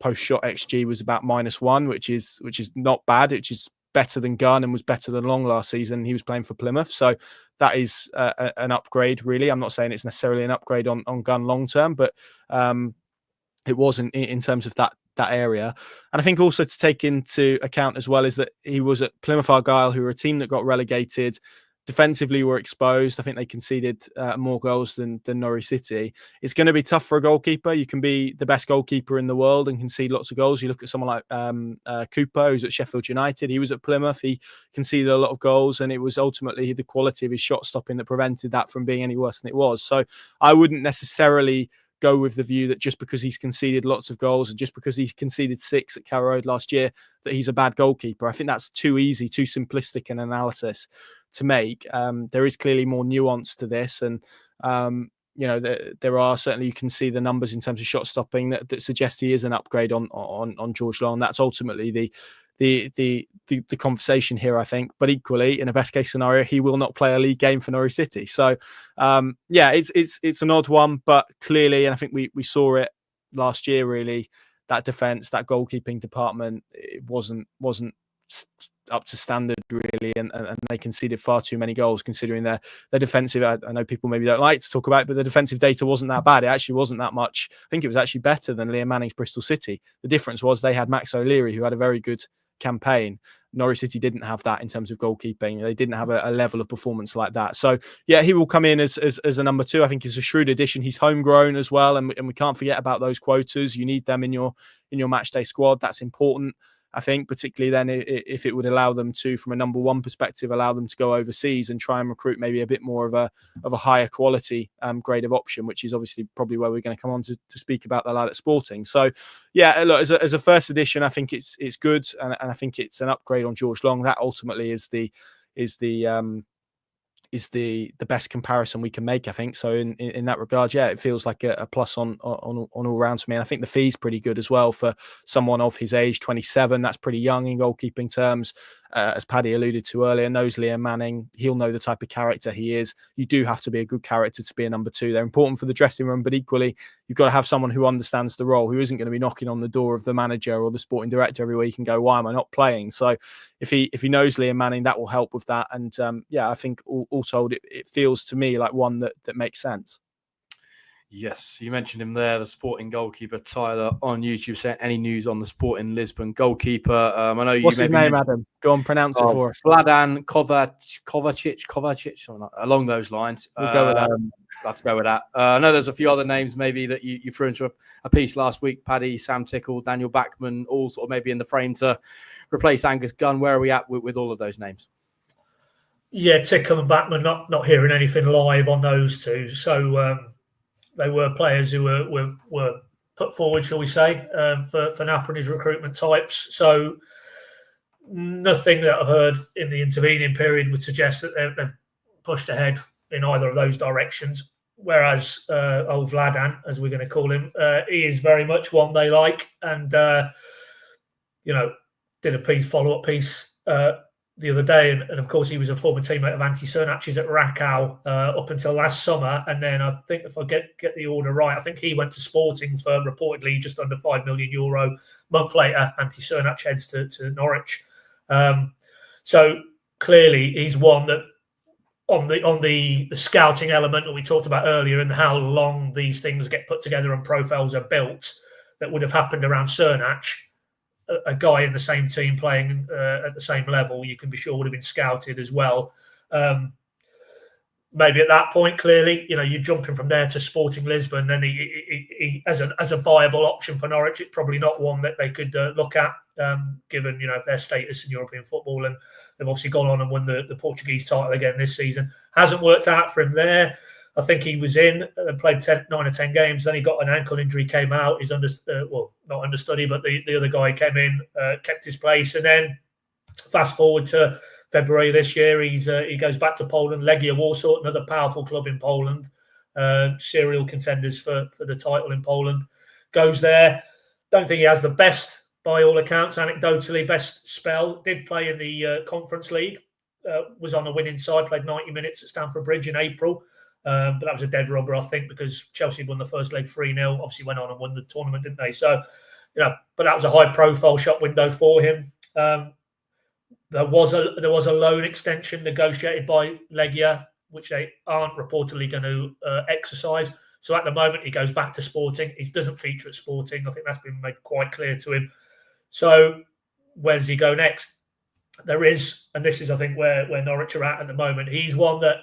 post shot XG was about -1, which is not bad, which is better than Gunn and was better than Long last season. He was playing for Plymouth, so that is an upgrade, really. I'm not saying it's necessarily an upgrade on Gunn long term, but it was in terms of that area. And I think also to take into account as well is that he was at Plymouth Argyle, who were a team that got relegated. Defensively were exposed. I think they conceded more goals than Norwich City. It's going to be tough for a goalkeeper. You can be the best goalkeeper in the world and concede lots of goals. You look at someone like Cooper, who's at Sheffield United. He was at Plymouth. He conceded a lot of goals, and it was ultimately the quality of his shot stopping that prevented that from being any worse than it was. So I wouldn't necessarily go with the view that just because he's conceded lots of goals and just because he's conceded 6 at Carrow Road last year, that he's a bad goalkeeper. I think that's too easy, too simplistic an analysis to make. There is clearly more nuance to this, and there are certainly, you can see the numbers in terms of shot stopping that suggest he is an upgrade on George Long. That's ultimately the conversation here, I think. But equally, in a best case scenario, he will not play a league game for Norwich City. So it's an odd one, but clearly, and I think we saw it last year, really, that defence, that goalkeeping department, it wasn't up to standard, really, and they conceded far too many goals considering their defensive. I know people maybe don't like to talk about it, but the defensive data wasn't that bad. It actually wasn't that much. I think it was actually better than Liam Manning's Bristol City. The difference was they had Max O'Leary, who had a very good campaign. Norwich City didn't have that in terms of goalkeeping. They didn't have a level of performance like that. So yeah, he will come in as a number 2. I think he's a shrewd addition. He's homegrown as well, and we can't forget about those quotas. You need them in your match day squad. That's important, I think, particularly then if it would allow them to, from a number 1 perspective, allow them to go overseas and try and recruit maybe a bit more of a higher quality grade of option, which is obviously probably where we're going to come on to speak about the lad at Sporting. So yeah, look, as a first edition, I think it's good, and I think it's an upgrade on George Long. That ultimately is the best comparison we can make, I think. So in that regard, yeah, it feels like a plus on all rounds for me. And I think the fee's pretty good as well for someone of his age, 27. That's pretty young in goalkeeping terms. As Paddy alluded to earlier, knows Liam Manning. He'll know the type of character he is. You do have to be a good character to be a number 2. They're important for the dressing room, but equally, you've got to have someone who understands the role, who isn't going to be knocking on the door of the manager or the sporting director every week and go, why am I not playing? So if he knows Liam Manning, that will help with that. And I think all told, it feels to me like one that makes sense. Yes, you mentioned him there, the Sporting goalkeeper, Tyler, on YouTube, saying any news on the Sporting Lisbon goalkeeper. I know you. What's his name, Adam? Go on, pronounce it for us. Vladan Kovacic, along those lines. We'll go with that. I'll have to go with that. I know there's a few other names maybe that you threw into a piece last week. Paddy, Sam Tickle, Daniel Bachman, all sort of maybe in the frame to replace Angus Gunn. Where are we at with all of those names? Yeah, Tickle and Bachman, not hearing anything live on those two. So they were players who were put forward, shall we say, for Napper and his recruitment types. So nothing that I've heard in the intervening period would suggest that they've pushed ahead in either of those directions. Whereas old Vladan, as we're going to call him, he is very much one they like, and did a follow-up piece the other day, and of course he was a former teammate of Antti Cernac's at Rakow up until last summer, and then I think if I get the order right, I think he went to Sporting for reportedly just under €5 million. A month later, Antti Cernac heads to Norwich. So clearly he's one that on the scouting element that we talked about earlier and how long these things get put together and profiles are built, that would have happened around Cernac. A guy in the same team playing at the same level, you can be sure would have been scouted as well. maybe at that point, clearly, you're jumping from there to Sporting Lisbon, then he as a viable option for Norwich, it's probably not one that they could look at, given their status in European football, and they've obviously gone on and won the Portuguese title again this season. Hasn't worked out for him there. I think he was in and played 9 or 10 games. Then he got an ankle injury, came out. He's not understudy, but the other guy came in, kept his place, and then fast forward to February this year, he goes back to Poland. Legia Warsaw, another powerful club in Poland, serial contenders for the title in Poland. Goes there. Don't think he has the best, by all accounts, anecdotally, best spell. Did play in the Conference League. Was on the winning side, played 90 minutes at Stamford Bridge in April. But that was a dead rubber, I think, because Chelsea won the first leg 3-0. Obviously went on and won the tournament, didn't they? So, but that was a high-profile shop window for him. There was a loan extension negotiated by Legia, which they aren't reportedly going to exercise. So at the moment, he goes back to Sporting. He doesn't feature at Sporting. I think that's been made quite clear to him. So where does he go next? There is, and this is, I think, where Norwich are at the moment. He's one that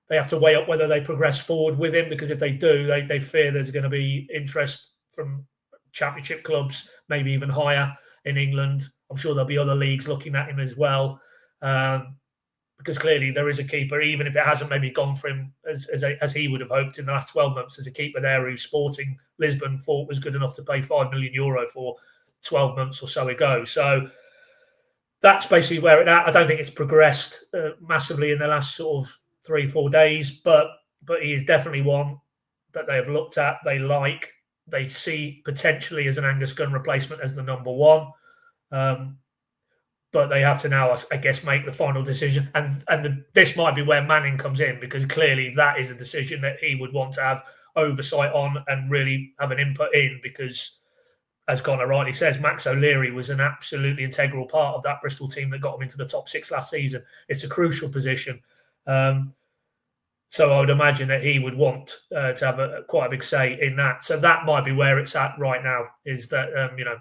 they have to weigh up whether they progress forward with him, because if they do, they fear there's going to be interest from championship clubs, maybe even higher in England. I'm sure there'll be other leagues looking at him as well, because clearly there is a keeper, even if it hasn't maybe gone for him as he would have hoped in the last 12 months. There's a keeper there who Sporting Lisbon thought was good enough to pay €5 million for 12 months or so ago. So that's basically where it's at. I don't think it's progressed massively in the last sort of 3-4 days, but he is definitely one that they have looked at, they like, they see potentially as an Angus Gunn replacement as the number one. But they have to now, I guess, make the final decision. And this might be where Manning comes in, because clearly that is a decision that he would want to have oversight on and really have an input in, because, as Connor rightly says, Max O'Leary was an absolutely integral part of that Bristol team that got him into the top 6 last season. It's a crucial position. So I would imagine that he would want to have quite a big say in that. So that might be where it's at right now, is that,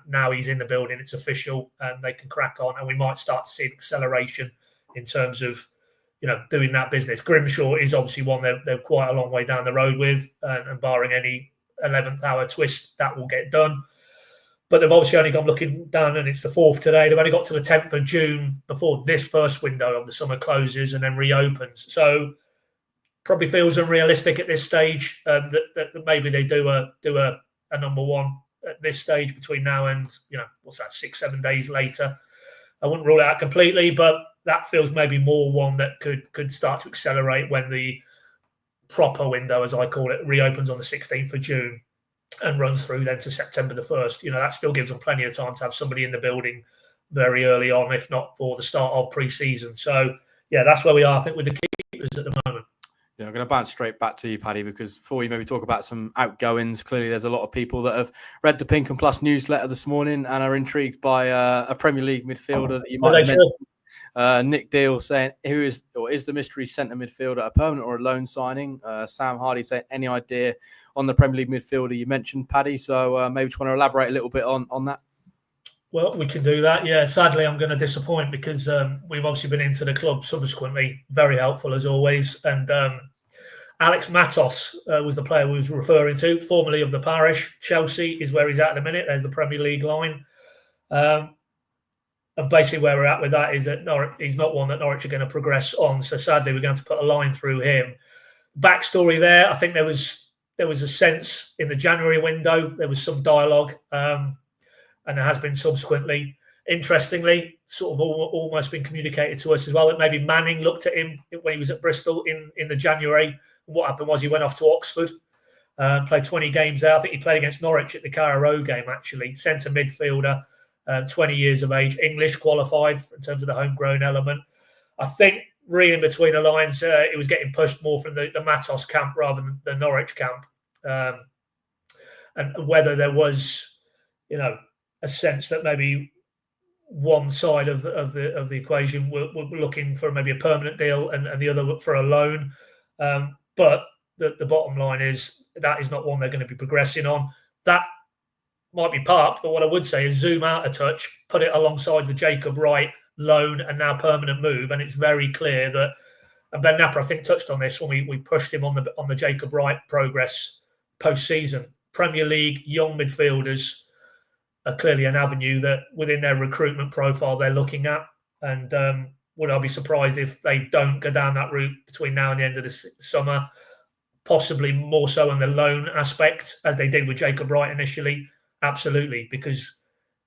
now he's in the building, it's official, and they can crack on, and we might start to see an acceleration in terms of, doing that business. Grimshaw is obviously one they're quite a long way down the road with, and barring any 11th hour twist, that will get done. But they've obviously only gone looking down, and it's the 4th today. They've only got to the 10th of June before this first window of the summer closes and then reopens. So probably feels unrealistic at this stage that maybe they do a number one at this stage between now and, 6-7 days later. I wouldn't rule it out completely, but that feels maybe more one that could start to accelerate when the proper window, as I call it, reopens on the 16th of June and runs through then to September the 1st. That still gives them plenty of time to have somebody in the building very early on, if not for the start of pre-season. So, yeah, that's where we are, I think, with the keepers at the moment. Yeah, I'm going to bounce straight back to you, Paddy, because before we maybe talk about some outgoings, clearly there's a lot of people that have read the Pink and Plus newsletter this morning and are intrigued by a Premier League midfielder that you might have mentioned. Nick Deal saying, is the mystery centre midfielder a permanent or a loan signing? Sam Hardy saying, any idea on the Premier League midfielder you mentioned, Paddy? So maybe just want to elaborate a little bit on that. Well, we can do that. Yeah, sadly, I'm going to disappoint, because we've obviously been into the club subsequently. Very helpful as always. And Alex Matos was the player we was referring to, formerly of the parish. Chelsea is where he's at the minute. There's the Premier League line. And basically where we're at with that is that he's not one that Norwich are going to progress on. So sadly, we're going to have to put a line through him. Backstory there, I think there was a sense in the January window, there was some dialogue. And there has been subsequently, interestingly, sort of almost been communicated to us as well, that maybe Manning looked at him when he was at Bristol in the January. And what happened was he went off to Oxford, played 20 games there. I think he played against Norwich at the Carrow Road game, actually. Centre midfielder, 20 years of age, English qualified in terms of the homegrown element. I think reading between the lines, it was getting pushed more from the Matos camp rather than the Norwich camp. And whether there was, a sense that maybe one side of the equation were looking for maybe a permanent deal and the other for a loan. But the bottom line is that is not one they're going to be progressing on. That might be parked, but what I would say is zoom out a touch, put it alongside the Jacob Wright loan and now permanent move, and it's very clear that And Ben Napper, I think, touched on this when we pushed him on the Jacob Wright progress post-season. Premier League young midfielders are clearly an avenue that within their recruitment profile they're looking at. And would I be surprised if they don't go down that route between now and the end of the summer? Possibly more so on the loan aspect, as they did with Jacob Wright initially. Absolutely, because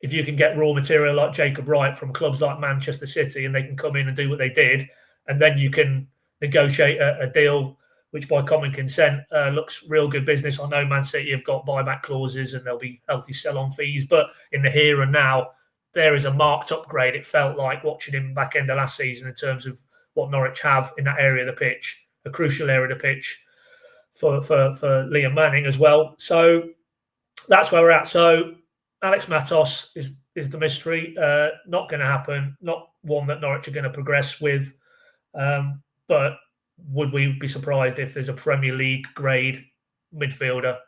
if you can get raw material like Jacob Wright from clubs like Manchester City and they can come in and do what they did, and then you can negotiate a deal which by common consent looks real good business. I know Man City have got buyback clauses and there'll be healthy sell-on fees, but in the here and now, there is a marked upgrade. It felt like watching him back end of last season in terms of what Norwich have in that area of the pitch, a crucial area of the pitch for Liam Manning as well. So that's where we're at. So Alex Matos is the mystery. Not going to happen. Not one that Norwich are going to progress with. But would we be surprised if there's a Premier League grade midfielder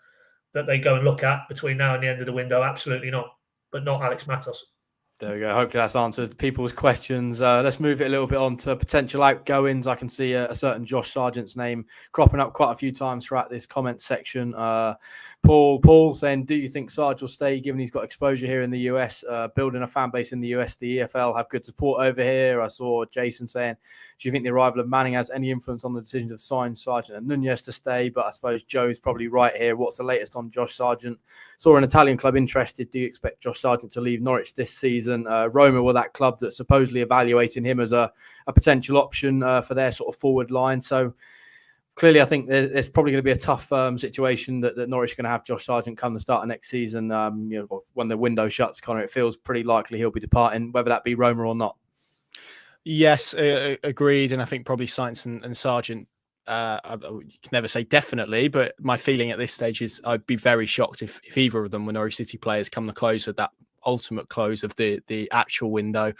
that they go and look at between now and the end of the window? Absolutely not. But not Alex Matos. There we go. Hopefully that's answered people's questions. Let's move it a little bit on to potential outgoings. I can see a certain Josh Sargent's name cropping up quite a few times throughout this comment section. Paul saying, do you think Sarge will stay given he's got exposure here in the US, building a fan base in the US? The EFL have good support over here. I saw Jason saying, do you think the arrival of Manning has any influence on the decision to sign Sargent and Nunez to stay? But I suppose Joe's probably right here. What's the latest on Josh Sargent? Saw an Italian club interested. Do you expect Josh Sargent to leave Norwich this season? Roma were that club that's supposedly evaluating him as a potential option for their sort of forward line. So clearly, I think there's probably going to be a tough situation that Norwich are going to have Josh Sargent come the start of next season. When the window shuts, Connor, it feels pretty likely he'll be departing, whether that be Roma or not. Yes, agreed. And I think probably Sainz and Sargent, you can never say definitely, but my feeling at this stage is I'd be very shocked if either of them were Norwich City players come the close of that ultimate close of the actual window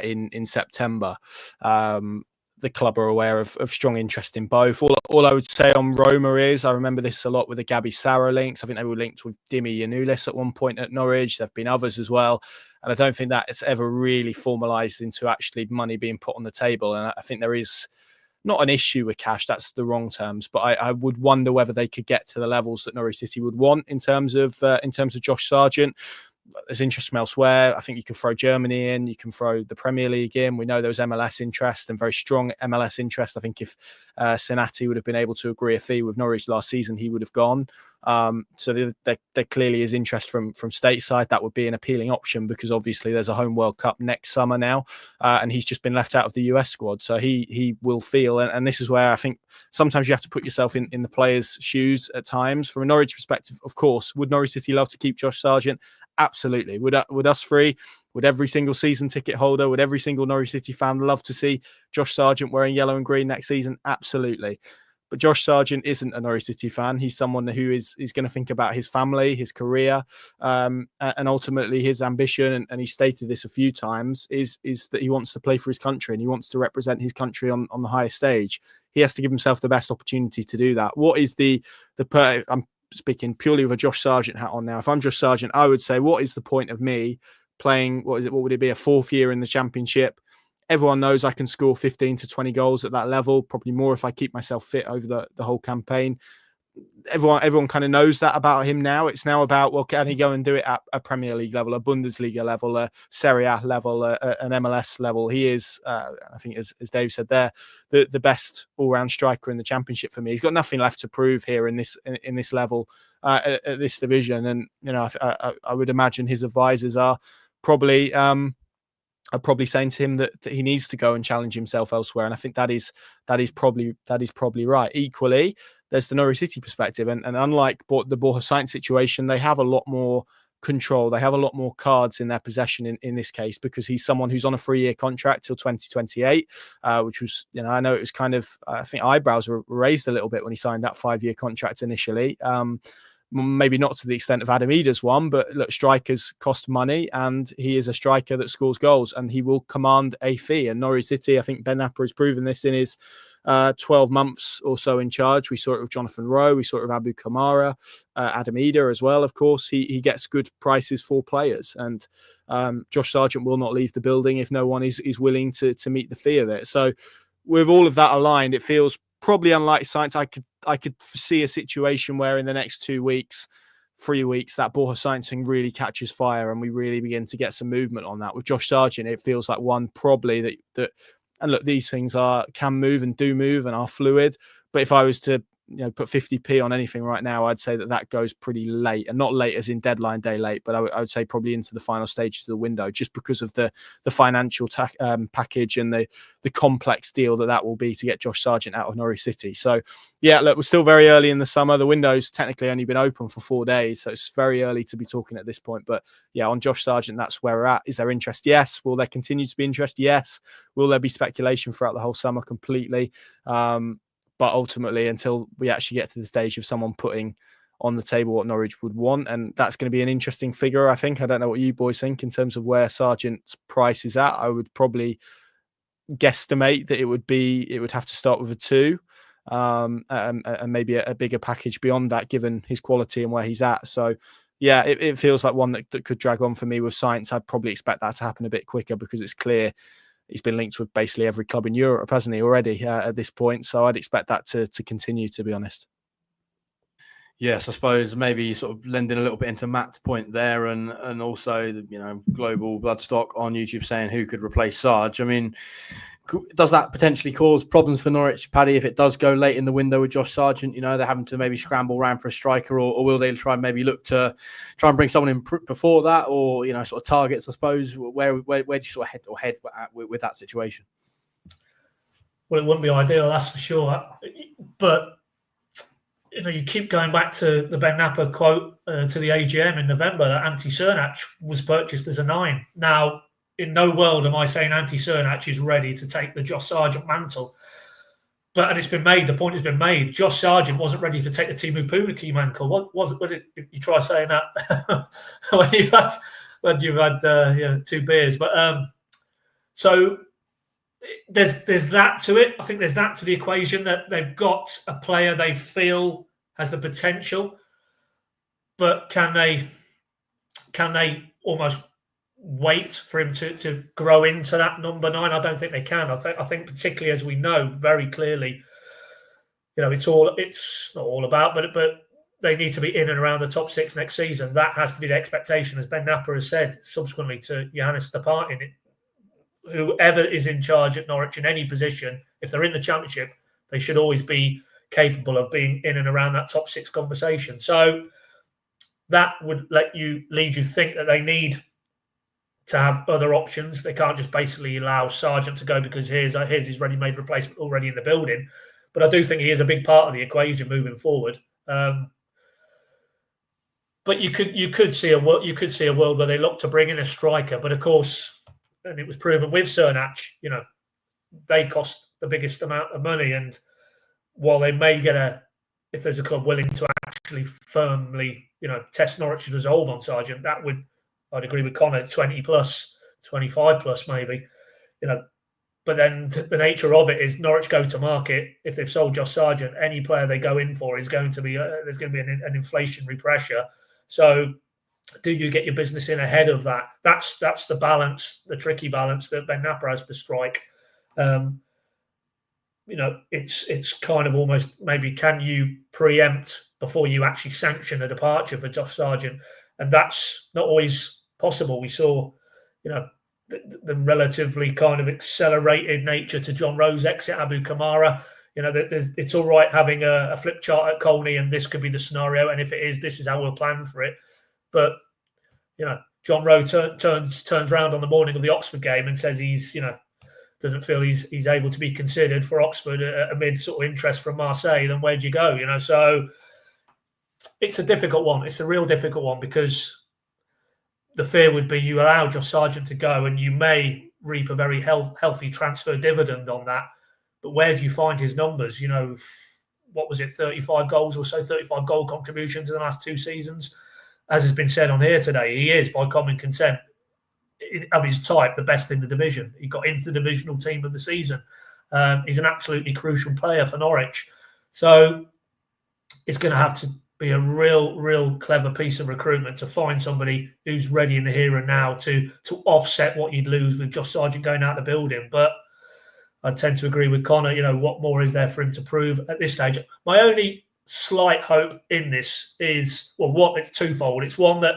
in September. The club are aware of strong interest in both. All I would say on Roma is, I remember this a lot with the Gabby Sarro links. I think they were linked with Dimi Yanulis at one point at Norwich. There have been others as well. And I don't think that it's ever really formalised into actually money being put on the table. And I think there is not an issue with cash, that's the wrong terms, but I would wonder whether they could get to the levels that Norwich City would want in terms of Josh Sargent. There's interest from elsewhere. I think you can throw Germany in, you can throw the Premier League in. We know there was MLS interest and very strong MLS interest. I think if Senati would have been able to agree a fee with Norwich last season, he would have gone. So there clearly is interest from stateside. That would be an appealing option because obviously there's a home World Cup next summer now, and he's just been left out of the US squad. So he will feel, and this is where I think sometimes you have to put yourself in the players' shoes at times. From a Norwich perspective, of course, would Norwich City love to keep Josh Sargent? Absolutely. Would us three, would every single season ticket holder, would every single Norwich City fan love to see Josh Sargent wearing yellow and green next season? Absolutely. But Josh Sargent isn't a Norwich City fan. He's someone who is going to think about his family, his career, and ultimately his ambition. And he stated this a few times, is that he wants to play for his country and he wants to represent his country on the highest stage. He has to give himself the best opportunity to do that. What is I'm speaking purely with a Josh Sargent hat on now. If I'm Josh Sargent, I would say, what is the point of me playing, what would it be, a fourth year in the Championship? Everyone knows I can score 15 to 20 goals at that level, probably more if I keep myself fit over the whole campaign. Everyone kind of knows that about him now. It's now about, well, can he go and do it at a Premier League level, a Bundesliga level, a Serie A level, an MLS level? He is, I think, as Dave said there, the best all-round striker in the Championship for me. He's got nothing left to prove here in this level, at this division. And I would imagine his advisors are probably saying to him that he needs to go and challenge himself elsewhere. And I think that is probably right. Equally, there's the Norwich City perspective. And unlike the Borja Sainz situation, they have a lot more control. They have a lot more cards in their possession in this case, because he's someone who's on a 3-year contract till 2028, which was, I know it was kind of, I think eyebrows were raised a little bit when he signed that 5-year contract initially. Maybe not to the extent of Adam Ida's one, but look, strikers cost money, and he is a striker that scores goals, and he will command a fee. And Norwich City, I think Ben Napper has proven this in his 12 months or so in charge. We saw it with Jonathan Rowe, we saw it with Abu Kamara, Adam Ida as well. Of course, he gets good prices for players, and Josh Sargent will not leave the building if no one is willing to meet the fee of it. So with all of that aligned, it feels probably unlikely science. I could see a situation where in the next 2 weeks, 3 weeks, that Borja Sainz thing really catches fire and we really begin to get some movement on that. With Josh Sargent, it feels like one probably that and look, these things can move and do move and are fluid. But if I was to put 50p on anything right now, I'd say that goes pretty late, and not late as in deadline day late, but I would say probably into the final stages of the window, just because of the financial package and the complex deal that will be to get Josh Sargent out of Norwich City. So yeah, look, we're still very early in the summer. The window's technically only been open for 4 days, so it's very early to be talking at this point. But yeah, on Josh Sargent, that's where we're at. Is there interest? Yes. Will there continue to be interest? Yes. Will there be speculation throughout the whole summer? Completely. But ultimately, until we actually get to the stage of someone putting on the table what Norwich would want, and that's going to be an interesting figure, I think. I don't know what you boys think in terms of where Sargent's price is at. I would probably guesstimate that it would have to start with a 2, and maybe a bigger package beyond that, given his quality and where he's at. So yeah, it feels like one that could drag on for me. With Sainz, I'd probably expect that to happen a bit quicker, because it's clear he's been linked with basically every club in Europe, hasn't he, already at this point? So I'd expect that to continue, to be honest. Yes, I suppose maybe sort of lending a little bit into Matt's point there, and also Global Bloodstock on YouTube saying who could replace Sarge. I mean, does that potentially cause problems for Norwich, Paddy, if it does go late in the window with Josh Sargent? They're having to maybe scramble around for a striker, or will they try and maybe look to try and bring someone in before that, or sort of targets? I suppose where do you sort of head with that situation? Well, it wouldn't be ideal, that's for sure. But you keep going back to the Ben Napper quote to the AGM in November that Antti Cernach was purchased as a 9. Now, in no world am I saying Antti Cernach is ready to take the Josh Sargent mantle. And it's been made, the point has been made, Josh Sargent wasn't ready to take the Timu Pulici mantle. What was it? You try saying that when you've had 2 beers. But so there's that to it. I think there's that to the equation, that they've got a player they feel has the potential, but can they almost wait for him to grow into that number 9? I don't think they can. I think particularly, as we know very clearly, it's not all about, but they need to be in and around the top 6 next season. That has to be the expectation, as Ben Napper has said subsequently to Johannes departing. Whoever is in charge at Norwich in any position, if they're in the Championship, they should always be capable of being in and around that top 6 conversation. So that would lead you think that they need to have other options. They can't just basically allow Sargent to go because here's his ready-made replacement already in the building. But I do think he is a big part of the equation moving forward. But you could see a world where they look to bring in a striker. But of course, and it was proven with Cernach, they cost the biggest amount of money. And while they may get if there's a club willing to actually firmly, test Norwich's resolve on Sargent, I'd agree with Connor, 20 plus, 25 plus maybe, But then the nature of it is Norwich go to market. If they've sold Josh Sargent, any player they go in for is going to be there's going to be an inflationary pressure. So, do you get your business in ahead of that? That's the balance, the tricky balance that Ben Napper has to strike. It's kind of almost maybe, can you preempt before you actually sanction a departure for Josh Sargent? And that's not always possible. We saw, the relatively kind of accelerated nature to John Rowe's exit, Abu Kamara. It's all right having a flip chart at Colney, and this could be the scenario. And if it is, this is how we'll plan for it. But John Rowe turns around on the morning of the Oxford game and says he's doesn't feel he's able to be considered for Oxford amid sort of interest from Marseille. Then where'd you go? So it's a difficult one. It's a real difficult one, because the fear would be you allow Josh Sargent to go and you may reap a very healthy transfer dividend on that. But where do you find his numbers? What was it, 35 goals or so, 35 goal contributions in the last 2 seasons? As has been said on here today, he is, by common consent, of his type, the best in the division. He got into the divisional team of the season. He's an absolutely crucial player for Norwich. So it's going to have to be a real clever piece of recruitment to find somebody who's ready in the here and now to offset what you'd lose with Josh Sargent going out the building. But I tend to agree with Connor. What more is there for him to prove at this stage? My only slight hope in this is, it's twofold. It's one that,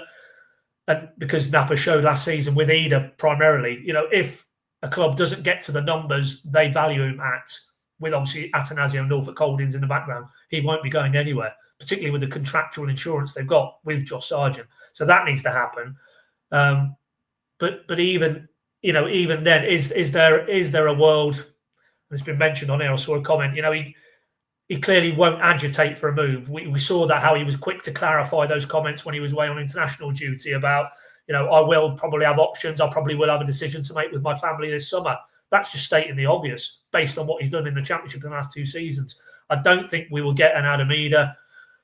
and because Napa showed last season with Ida primarily, if a club doesn't get to the numbers they value him at, with obviously Atanasio Norfolk Holdings in the background, he won't be going anywhere, particularly with the contractual insurance they've got with Josh Sargent. So that needs to happen. But even then, is there a world? And it's been mentioned on here. I saw a comment. He clearly won't agitate for a move. We saw that, how he was quick to clarify those comments when he was away on international duty about, I will probably have options. I probably will have a decision to make with my family this summer. That's just stating the obvious based on what he's done in the Championship in the last 2 seasons. I don't think we will get an Adam Ida,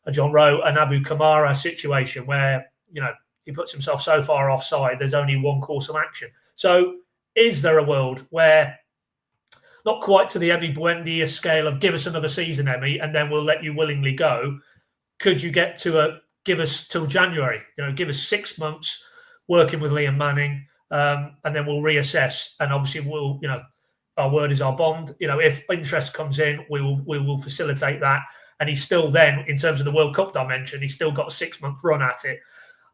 a John Rowe, an Abu Kamara situation where, he puts himself so far offside, there's only one course of action. So is there a world where, not quite to the Emi Buendia scale of give us another season, Emi, and then we'll let you willingly go, could you get to give us till January? Give us 6 months working with Liam Manning, and then we'll reassess. And obviously, our word is our bond. If interest comes in, we will facilitate that. And he's still then, in terms of the World Cup dimension, he's still got a 6-month run at it.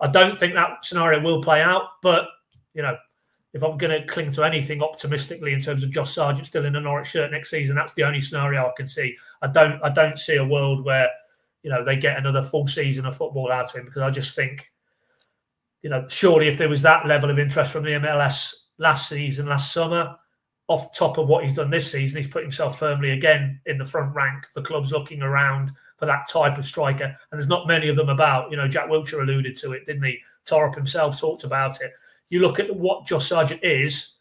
I don't think that scenario will play out, but if I'm going to cling to anything optimistically in terms of Josh Sargent still in a Norwich shirt next season, that's the only scenario I can see. I don't see a world where they get another full season of football out of him, because I just think surely if there was that level of interest from the MLS last summer, off top of what he's done this season, he's put himself firmly again in the front rank for clubs looking around for that type of striker. And there's not many of them about. Jack Wilshere alluded to it, didn't he? Torop himself talked about it. You look at what Josh Sargent is,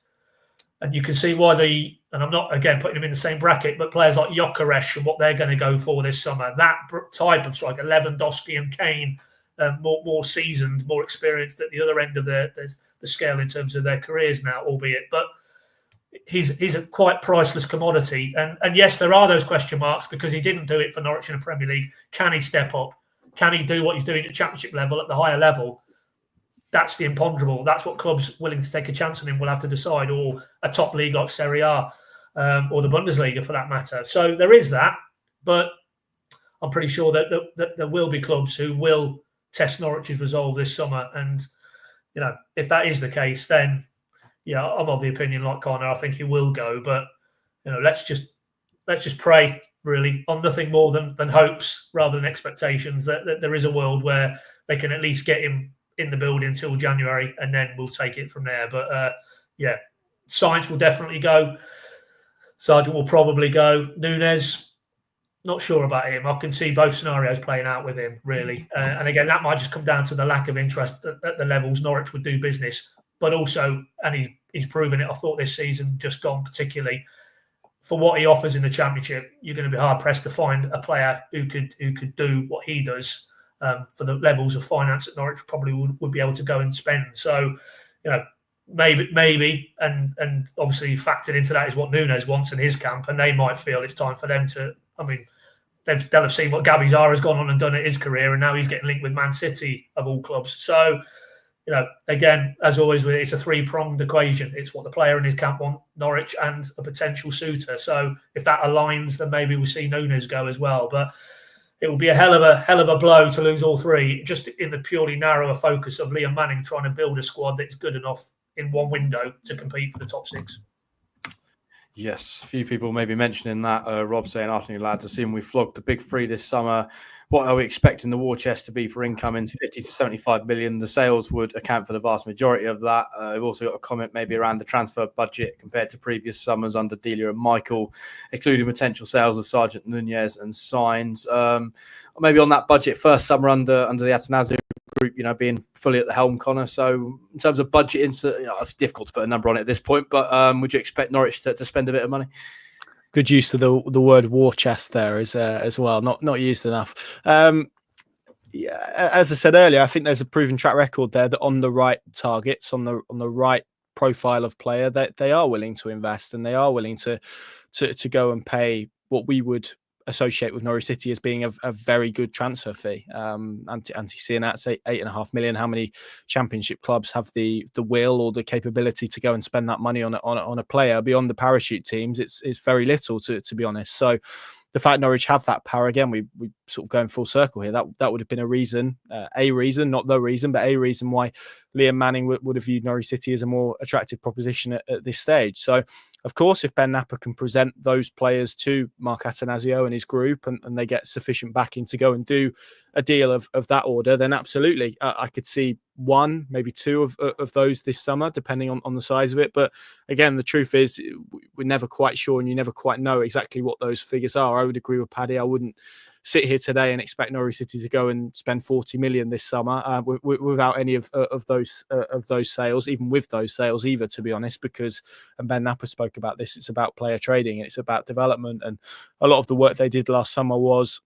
and you can see why and I'm not, again, putting him in the same bracket, but players like Gyökeres and what they're going to go for this summer, that type of striker, Lewandowski and Kane, more seasoned, more experienced at the other end of the scale in terms of their careers now, albeit. But he's a quite priceless commodity. And yes, there are those question marks because he didn't do it for Norwich in the Premier League. Can he step up? Can he do what he's doing at Championship level, at the higher level? That's the imponderable. That's what clubs willing to take a chance on him will have to decide, or a top league like Serie A, or the Bundesliga for that matter. So there is that, but I'm pretty sure that there will be clubs who will test Norwich's resolve this summer. And, if that is the case, then, I'm of the opinion like Connor, I think he will go. But, let's just pray, really, on nothing more than hopes rather than expectations, that there is a world where they can at least get him in the building until January, and then we'll take it from there. But Sainz will definitely go. Sargent will probably go. Nunes, not sure about him. I can see both scenarios playing out with him, really. And again, that might just come down to the lack of interest at the levels Norwich would do business. But also, and he's proven it, I thought this season just gone particularly, for what he offers in the Championship, you're going to be hard-pressed to find a player who could do what he does. For the levels of finance that Norwich probably would be able to go and spend. So, maybe, and obviously factored into that is what Nunes wants in his camp, and they might feel it's time for them to, they'll have seen what Gabby Zara's gone on and done in his career, and now he's getting linked with Man City, of all clubs. So, again, as always, it's a 3-pronged equation. It's what the player in his camp want, Norwich, and a potential suitor. So if that aligns, then maybe we'll see Nunes go as well. But it will be a hell of a blow to lose all three, just in the purely narrower focus of Liam Manning trying to build a squad that's good enough in one window to compete for the top 6. Yes, a few people maybe mentioning that. Rob saying, afternoon, lads, assuming we flogged the big 3 this summer. What are we expecting the war chest to be for incoming? 50 to 75 million. The sales would account for the vast majority of that. We've also got a comment maybe around the transfer budget compared to previous summers under Delia and Michael, including potential sales of Sargent, Nunez and Sainz. Maybe on that budget, first summer under the Atanasio group, being fully at the helm, Connor. So in terms of budget, it's difficult to put a number on it at this point, but would you expect Norwich to spend a bit of money? Good use of the word war chest there as well. Not used enough. As I said earlier, I think there's a proven track record there that on the right targets, on the right profile of player, that they are willing to invest, and they are willing to go and pay what we would associate with Norwich City as being a very good transfer fee. Anti seeing that, say £8.5 million. How many Championship clubs have the will or the capability to go and spend that money on a player beyond the parachute teams? It's very little, to be honest. So the fact Norwich have that power again, we sort of going full circle here. That would have been a reason, not the reason, but a reason why Liam Manning would have viewed Norwich City as a more attractive proposition at this stage. So, of course, if Ben Napper can present those players to Mark Attanasio and his group, and they get sufficient backing to go and do a deal of that order, then absolutely, I could see one, maybe two of those this summer, depending on the size of it. But again, the truth is, we're never quite sure, and you never quite know exactly what those figures are. I would agree with Paddy. I wouldn't sit here today and expect Norwich City to go and spend 40 million this summer without any of those sales, even with those sales either, to be honest, because, and Ben Napper spoke about this, it's about player trading and it's about development. And a lot of the work they did last summer was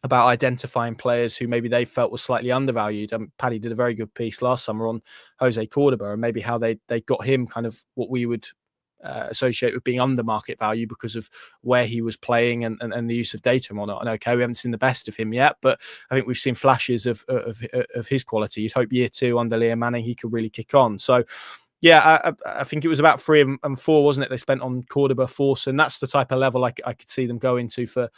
about identifying players who maybe they felt were slightly undervalued. And Paddy did a very good piece last summer on Jose Cordoba and maybe how they got him kind of what we would associate with being under market value because of where he was playing and the use of data and whatnot. And okay, we haven't seen the best of him yet, but I think we've seen flashes of his quality. You'd hope year 2 under Liam Manning he could really kick on. So yeah, I think it was about 3 and 4, wasn't it? They spent on Cordoba, Force, and that's the type of level I could see them go into for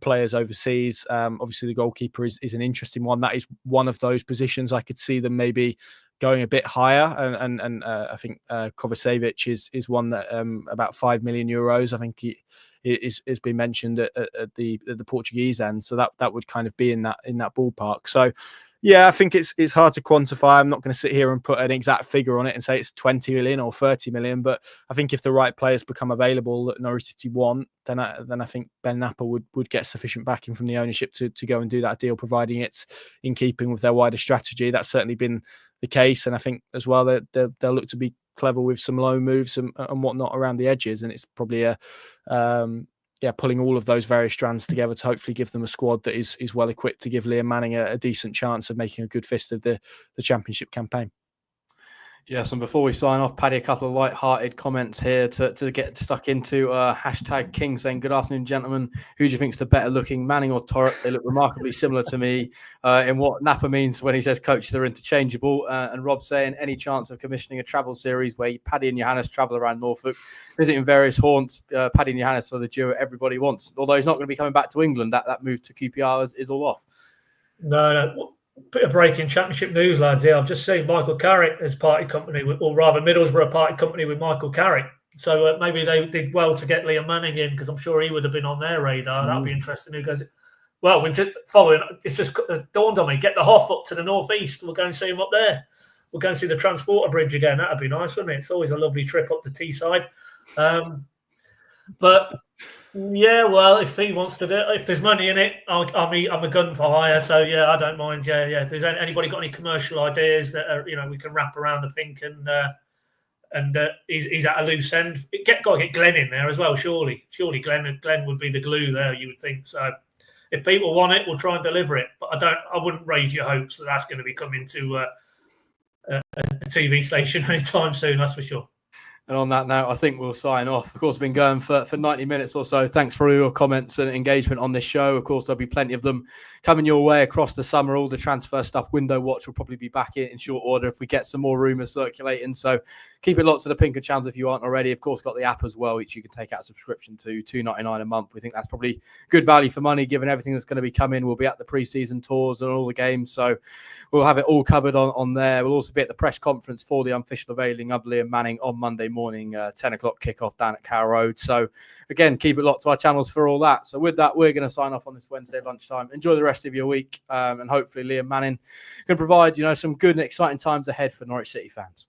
players overseas. Obviously, the goalkeeper is an interesting one. That is one of those positions I could see them maybe going a bit higher, and I think Kovacevic is one that about €5 million. I think he is been mentioned at the Portuguese end, so that would kind of be in that ballpark. So yeah, I think it's hard to quantify. I'm not going to sit here and put an exact figure on it and say it's 20 million or 30 million, but I think if the right players become available that Norwich City want, then I think Ben Napper would get sufficient backing from the ownership to go and do that deal, providing it's in keeping with their wider strategy. That's certainly been the case, and I think as well that they'll look to be clever with some low moves and whatnot around the edges, and it's probably pulling all of those various strands together to hopefully give them a squad that is well equipped to give Liam Manning a decent chance of making a good fist of the Championship campaign. Yes, and before we sign off, Paddy, a couple of light-hearted comments here to get stuck into. Hashtag King saying, good afternoon, gentlemen. Who do you think is the better looking, Manning or Torrett? They look remarkably similar to me in what Napper means when he says coaches are interchangeable. And Rob saying, any chance of commissioning a travel series where Paddy and Johannes travel around Norfolk, visiting various haunts? Paddy and Johannes are the duo everybody wants. Although he's not going to be coming back to England, that move to QPR is all off. No. Bit of breaking Championship news, lads. Here, I've just seen Michael Carrick as party company, or rather Middlesbrough party company with Michael Carrick. So maybe they did well to get Liam Manning in, because I'm sure he would have been on their radar. That'd be interesting. Who goes? Well, we've just following. It's just dawned on me. Get the Hoff up to the northeast. We'll go and see him up there. We'll go and see the Transporter Bridge again. That'd be nice, wouldn't it? It's always a lovely trip up the Teesside. But yeah, well, if he wants to do it, if there's money in it, I'm a gun for hire. So yeah, I don't mind. Yeah. If there's anybody got any commercial ideas that are, we can wrap around the pink and he's at a loose end. Got to get Glenn in there as well. Surely Glenn would be the glue there. You would think so. If people want it, we'll try and deliver it. But I wouldn't raise your hopes that that's going to be coming to a TV station anytime soon. That's for sure. And on that note, I think we'll sign off. Of course, we've been going for 90 minutes or so. Thanks for all your comments and engagement on this show. Of course, there'll be plenty of them coming your way across the summer. All the transfer stuff, window watch will probably be back in short order if we get some more rumours circulating. So keep it locked to the Pinker channels if you aren't already. Of course, got the app as well, which you can take out a subscription to, $2.99 a month. We think that's probably good value for money, given everything that's going to be coming. We'll be at the pre-season tours and all the games. So we'll have it all covered on there. We'll also be at the press conference for the unofficial unveiling of Liam Manning on Monday morning, 10 o'clock kickoff down at Carrow Road. So again, keep it locked to our channels for all that. So with that, we're going to sign off on this Wednesday lunchtime. Enjoy the rest of your week, and hopefully Liam Manning can provide, some good and exciting times ahead for Norwich City fans.